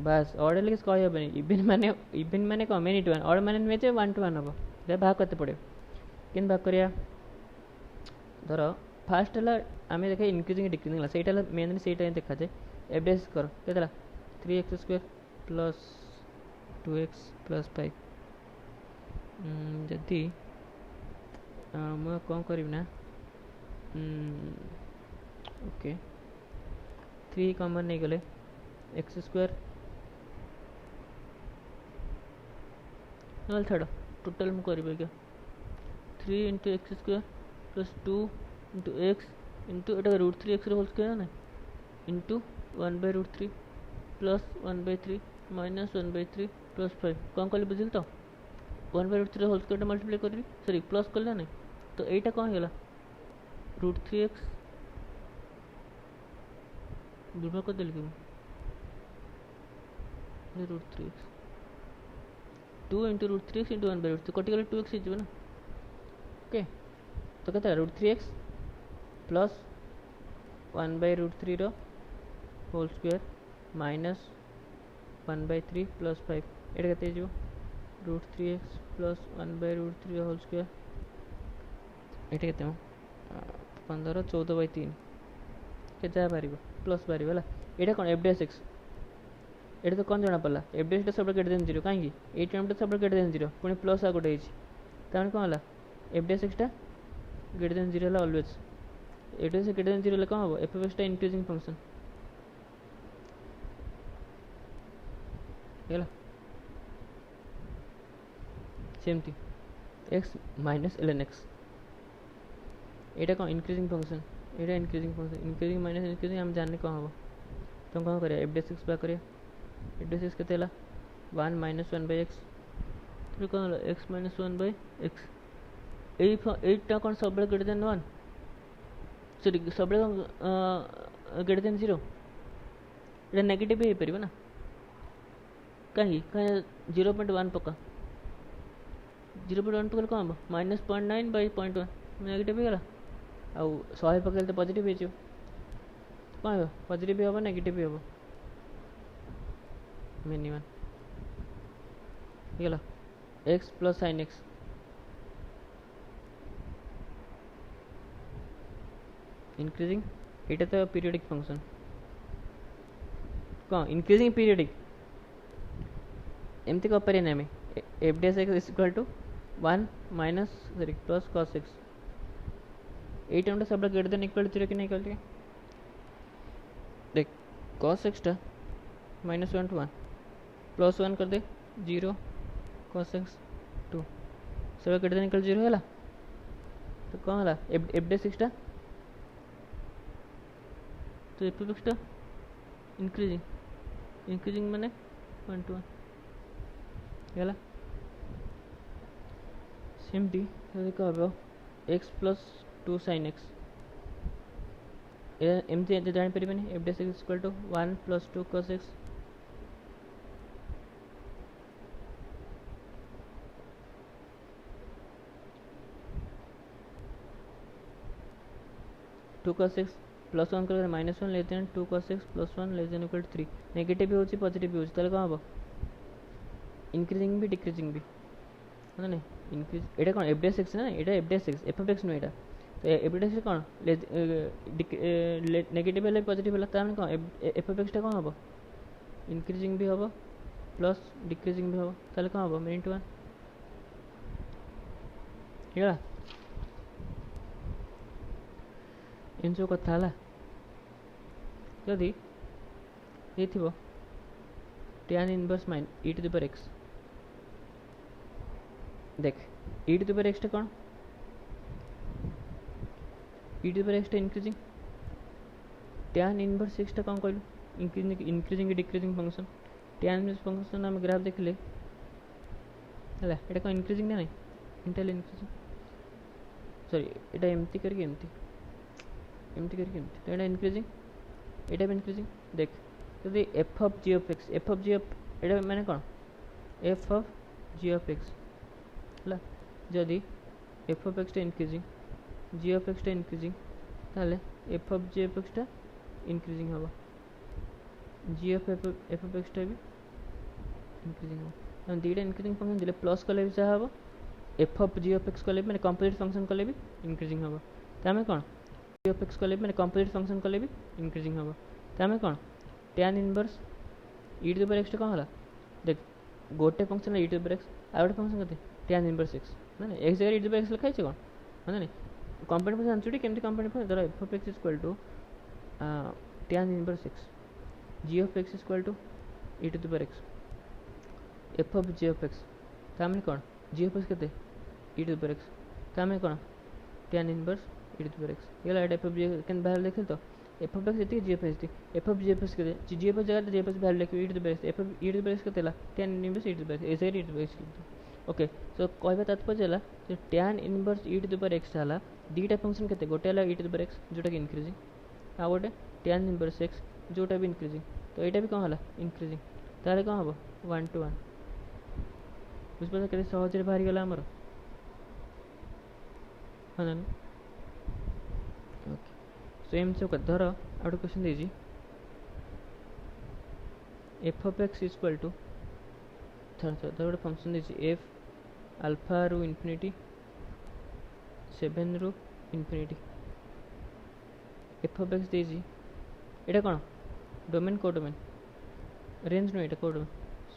बस ऑर्डर लिख कह हेबनी इवेंट माने कौन मेनी टू 1 और माने नुहे 1 to 1 हम दे भाग करते पड़े किन भाग करिया धर फास्ट है आम देखे इंक्रीजिंग डिक्रीजिंग सेटा मेन सेटा देखा जाए एफ डैश कर केतला 3x square plus 2x plus 5 जदि मैं कौन करी ना ओके 3 कॉमन नहीं गले एक्स स्क्वायर नल छाड़ टोटल मुझे करी क्या 3 into x square plus 2 into x into एटा रूट 3 एक्स होल स्क्वायर ना इंटू 1/√3 प्लस 1/3 माइनस 1/3 प्लस 5 कौन कल बुझल तो 1/√3 होल स्क्वायर मल्टीप्लाई करी सॉरी प्लस कला नहीं तो एटा कौन होगा √3x दुर्बल कर देल कि √3x 2 into √3x into 1/√3 कटिगले 2x हो ना ओके तो कहता है √3x plus 1/√3 whole square minus 1/3 plus 5 एटा कहते जो √3x प्लस 1/√3 होल स्क्वायर एटा कहते हैं 15 14/3 के जा पार प्लस पार है यहाँ कौन एफ डी एस एक्स ये तो कौन जना पड़ा एफ डी एस सब ग्रेटर देन 0 कहीं ये टर्म सब ग्रेटर देन 0 पुणी प्लस आ गोटे होने कौन है एफ डी एस एक्सटा ग्रेटर देन 0 है always f d s greater than 0 कौन हम एफ एफ एक्सटा इंक्रीजिंग फंक्शन है सेमती एक्स माइनस ln x यहाँ कौन इंक्रीजिंग फंक्शन यहाँ increasing function increasing minus increasing हम जानने कौन हम तो कौन करें एफ डी एस एक्स बा करें एफ डी एस एक्स के 1 माइनस 1/x तो कौन x माइनस 1/x एटा कौन सब ग्रेटर देन 1 सॉरी सब ग्रेटर देन 0 ये नेगेटिव ही पार ना कहीं कहीं 0.1 पका 0.1 पकड़ कौन हम माइनस 0.9/0.1 नेगेटिव ही गला आउ 100 पकड़ तो पॉजिटिव हो कौन हम पॉजिटिव भी हम नेगेटिव भी हम मिनिमम गला x plus sine x increasing एटा तो पीरियडिक फंक्शन कौन इंक्रीजिंग पीरियडिक एमती कह पारे ना f d s x equal to 1 minus sorry plus cos x ये टर्म सब ग्रेटर देन इक्वल टू 0 कि नहीं इक्वल टू देख कॉस एक्सटा -1 to 1 प्लस 1 कर दे 0 कॉस एक्स 2 सब ग्रेटर देन इक्वल 0 है तो कौन है एफ डी एस एक्सटा तो एफ एफ एक्सटा इंक्रीजिंग माने 1 to 1 गला सेमती कह एक्स प्लस 2 sin x एमती जापर f d s x equal to 1 plus 2 cos x to cos x plus 1 कर -1 less than 2 cos x plus 1 less than equal to 3 negative भी होची पॉजिटिव भी होची ताले कौन हम इंक्रीजिंग भी डिक्रीजिंग भी है ना इंक्रीज ये कौन एफ डी एस एक्स ना ये f d s x f f x नुह यहाँ तो एफ डी एस कौन नेगेटिव है पॉजिटिव है कौन एफ एफ एक्सटा कौन हम इंक्रीजिंग भी हम प्लस डिक्रीजिंग भी हम ताले कौन हम मेन टू 1 है इन सब कथा है जदि ये थी tan इनवर्स माइन e to the power x देख e to the power x कौन e to the power x increasing tan inverse x कौन कहलु increasing decreasing function tan inverse function आम ग्राफ देखले है ये कौन इंक्रीजिंग ना नहीं इंटेल इंक्रीजिंग सॉरी ये एमती करके एमती करके एमती तो ये इंक्रीजिंग ये भी इंक्रीजिंग देख यदि एफ ऑफ जी ऑफ एटा माने कौन f of g of x है जदि एफ ऑफ एक्सटा इंक्रीजिंग जी ऑफ एक्सटा इंक्रीजिंग ताले एफ ऑफ जी ऑफ एक्सटा इंक्रीजिंग हम जी ऑफ एफ ऑफ एक्सटा भी इंक्रीजिंग हम दुटा इंक्रीजिंग फंक्शन दिले प्लस कले भी हम f of g of x कले मैंने कंप्लीट फंक्शन कले भी इंक्रीजिंग हम तो आम कौन जी ऑफ एक्स कले मैंने कंप्लीट फंक्शन कले भी इंक्रीजिंग हम तो आम कौन tan inverse e to the power x कौन है देख गोटे function e to the power x आ गोटे फंक्शन कहते tan इनवर्स x ना x जगह e to the power x लिखा है कौन है ना कंप्लीट फंक्शन आंसर केमती कंप्लीट फंक्शन धर f of x equal to tan inverse x g of x equal to e to the power x f of g of x तो आम कौन g ऑफ x कहते e to the power x तो आम कौन tan inverse e to the power x ये f ऑफ g के बाहर देखे तो एफ ऑफ एक्स ये g f x F of g f x के जी एफ जगह जी एफ एक्स वैल्यू लिखिए e to the power x F of e to the power x के tan inverse e to the power x ऐसे e to the power x okay so कहबा तात्पर्य है जो tan inverse e to the power x है दीटा फंक्शन के गोटे है e to the power x जोटा कि इंक्रीजिंग आ गोटे tan इनवर्स एक्स जोटा भी इंक्रीजिंग तो यहाँ भी कौन है इंक्रीजिंग ताले कौन हम 1 to 1 बुझे के सहज बाहरी गला आमर हाँ ना ओके सो एम से धर आउट क्वेश्चन दीजिए f of x equal to धर गोटे फंक्शन दीजिए एफ अल्फा रु इनफिनिटी 7 रु इनफिनिटी एफ ऑफ एक्स दीजिए यहाँ कौन डोमेन को डोमेन रेंज नुह को domain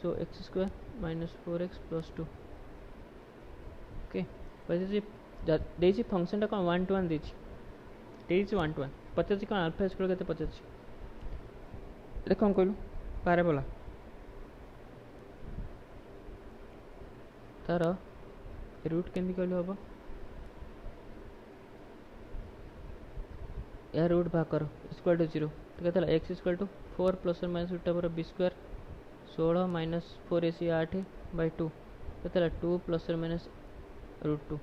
so x square minus 4x plus 2 okay देखिए फंक्शन कौन 1 to 1 देखिए 1 to 1 पचास कौन अल्फा स्क्वायर के 50 देख कौन कहलु पाराबोला तार रूट केमती कहलु हम या रूट भाग कर स्क्वायर टू 0 तो कहता एक्स स्क्वायर टू 4 प्लस और minus root over b square 16 minus 4 AC 8 by 2 कहता 2 प्लस और माइनस रूट 2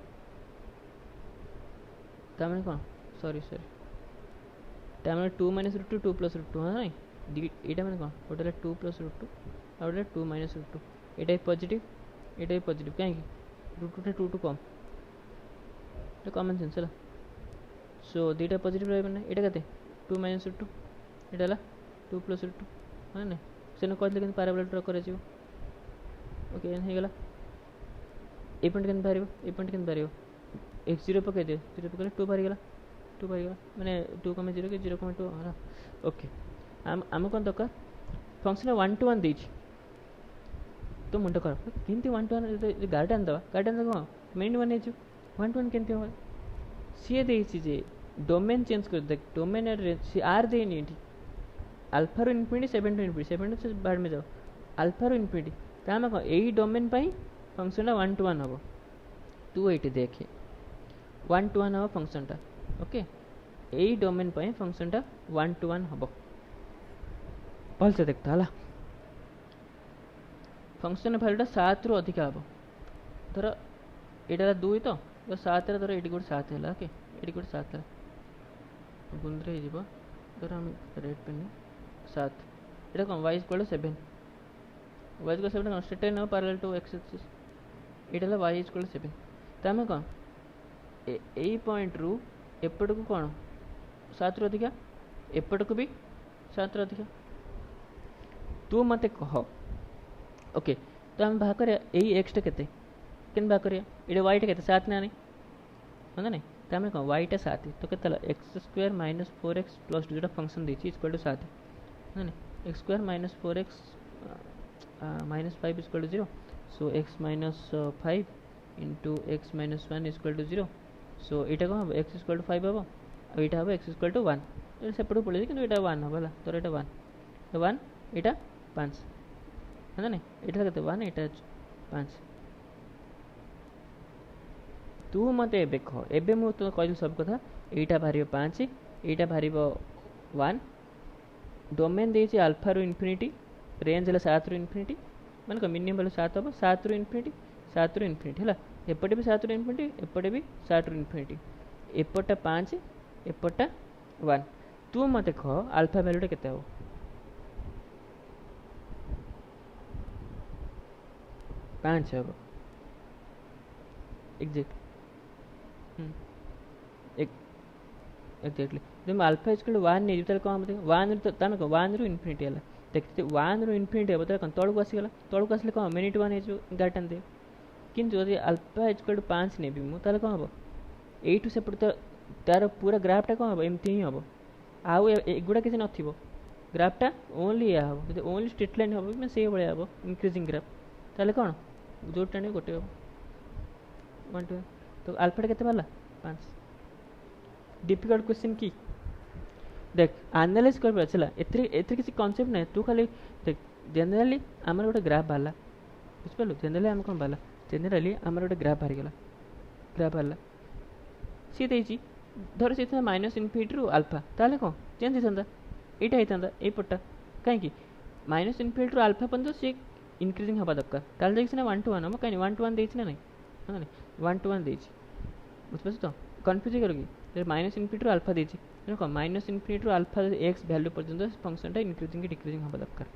तामने कौन सॉरी तामने 2 माइनस रूट 2 2 प्लस रूट 2 हाँ ना यहाँ मैंने कौन गोटे 2 प्लस रूट 2 और गोटे 2 माइनस रूट 2 यहाँ पॉजिटिव यहाँ पॉजिटिव कहीं रूट 2 2 कम ये कॉमन सेंस है सो दीटा पॉजिटिव रहा यहाँ के 2 माइनस रूट 2 यहाँ 2 प्लस रूट 2 हाँ ना से कहते पाराबोला ड्र कर ओके होगा ए पॉइंट के बाहर ए पॉइंट के बाहर एक्स 0 पकड़ दिए 0 पकड़े 2 बाहरी मैंने 2 कमे 0 के 0.2 है ओके आम कौन दरकार फंक्शन 1 to 1 देती तो मुंड कर केमती 1 to 1 गार्डन दवा कौन मेन 1 1 to 1 केमती हम सी दे डोमेन चेंज कर देख डोमेन रेंज सी आर देनी ये अल्फा रू इनफिनिटी 7 to इनफिनिटी 7 से बाहर में जाओ अल्फा रू इनफिनिटी तो आम कौन यही डोमेन फंक्शन 1 to 1 हम तू ये देखे 1 to 1 हम फंक्शन ओके यही डोमेन फंक्शन 1 to 1 हम भल से देखता है फंक्शन भैल्यूटा 7 रु अधिक हम धर यहाँ 2 तो 7 धर ये गोटे 7 है ओके ये गोटे 7 है गुंद्रे धर आम रेड पेन 7 यहाँ कौन y इक्वल 7 y इक्वल 7 कौन straight line parallel to x axis यहाँ y इक्वल 7 तो आम कौन यही पॉइंट रु एपट को कौन 7 रु अधिका एपट को भी 7 रु अधिका तू मत कह ओके तो आम भाग करिया यही एक्सटा केते केन भाग करिया ये वाईटा केते 7 ना नहीं हाँ नहीं तो आम कौन वाईटा 7 तो केते x square minus 4x plus 2 जो फंक्शन देती इक्वल टू 7 है ना x square minus 4x minus 5 equal to 0 so x minus 5 into x minus 1 equal to 0 so यहाँ कौन हम एक्स इक्वल टू 5 हम और यहाँ हम एक्स इक्वल टू 1 सेपट पड़े कि यहाँ 1 हम तो यहाँ 1 यहाँ 5 है ना यहाँ के 1 यहाँ 5 तू मत ए कह एबे मु तो कहली सब कथा यहाँ बाहर 5 यहाँ बाहर 1 डोमेन देती अल्फा रु इनफिनिटी रेंज है 7 रु इनफिनिटी मैंने मिनिमम वैल्यू 7 हम 7 रु इनफिनिटी 7 रु इनफिनिटी है एपटे भी 7 रु इनफिनिटी एपटे भी 7 रु इनफिनिटी एपटा 5 एपटा 1 तू मत कह अल्फा वैल्यूटा केते हो 5 हम एग्जैक्ट एक्जाक्टली जब अल्फा इक्वल टू 1 नहीं कौन हम 1 तमें कौन 1 रु इनफिनिटी है देखते 1 रु इनफिनिटी हम कौन तौक आसीगला तौक आसले कौन मिनिट 1 गार्डन दे किंतु यदि अल्फा इक्वल टू 5 ने मुझे कौन हम यू सेपट तो तार पूरा ग्राफटा कौन हम एमती ही हम आउ एगुड़ा किसी न ग्राफटा ओनली या हम जो ओनली स्ट्रेट लाइन हम से भाया हम इंक्रीजिंग ग्राफ ताले कौन जो टाणी गोटे हम 1 2 तो अल्फाटा केते बाला 5 डिफिकल्ट क्वेश्चन की देख एनालाइज कर चला एथरे किसी कॉन्सेप्ट नहीं तू खाली देख जनरली आमर गोटे ग्राफ बाहर बुझिपारू जनरली आम कौन बाहर जनरली आमर गोटे ग्राफ बाहरी गला ग्राफ बाहर सी देती ଧର ସେ ମାଇନସ୍ ଇନଫିନିଟିରୁ ଆଲଫା, ତାହେଲେ କ'ଣ ଚେଞ୍ଜ ହେଇଥାନ୍ତା, ଏଇଟା ହେଇଥାନ୍ତା ଏଇପଟଟା। କାହିଁକି ମାଇନସ୍ ଇନଫିନିଟିରୁ ଆଲଫା ପର୍ଯ୍ୟନ୍ତ ସେ ଇନକ୍ରିଜିଂ ହେବା ଦରକାର, ତାହେଲେ ଯାଇକି ସିନା 1 to 1 ହେବ। କାହିଁକି 1 to 1 ଦେଇଛି ନା ନାହିଁ, ହଁ ନାଇଁ 1 to 1 ଦେଇଛି, ବୁଝିପାରୁଛୁ ତ? କନଫ୍ୟୁଜ୍ ହେଇଗଲ କି? ମାଇନସ୍ ଇନଫିନିଟିରୁ ଆଲଫା ଦେଇଛି, ତେଣୁ କ'ଣ ମାଇନସ୍ ଇନଫିନିଟିରୁ ଆଲଫା ଏକ୍ସ ଭ୍ୟାଲୁ ପର୍ଯ୍ୟନ୍ତ ଫଙ୍କସନ୍ଟା ଇନକ୍ରିଜିଂ କି ଡିକ୍ରିଜିଂ ହେବା ଦରକାର,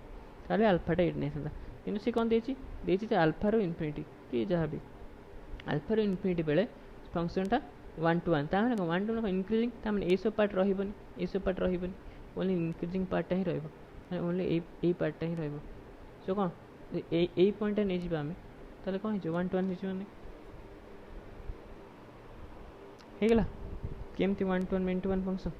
ତାହେଲେ ଆଲଫାଟା ଏଇଠି ନେଇଥାନ୍ତା। କିନ୍ତୁ ସେ କ'ଣ ଦେଇଛି, ଦେଇଛି ଯେ ଆଲଫାରୁ ଇନଫିନିଟି କି ଯାହା ବି, ଆଲଫାରୁ ଇନଫିନିଟି ବେଳେ ଫଙ୍କସନ୍ଟା 1 to 1, ତାମାନେ କ'ଣ 1 to 1 ଇନକ୍ରିଜିଂ, ତାମାନେ ଏଇସବୁ ପାର୍ଟ ରହିବନି, ଏଇସବୁ ପାର୍ଟ ରହିବନି, ଓନ୍ଲି ଇନକ୍ରିଜିଂ ପାର୍ଟଟା ହିଁ ରହିବ, ଓନ୍ଲି ଏଇ ପାର୍ଟଟା ହିଁ ରହିବ। ସୋ କ'ଣ ଏଇ ପଏଣ୍ଟଟା ନେଇଯିବା ଆମେ, ତାହେଲେ କ'ଣ ହେଇଯିବ 1 to 1 ହେଇଯିବନି, ହେଇଗଲା କେମିତି 1 to 1 ମେନ୍ ଟୁ 1 ଫଙ୍କସନ୍।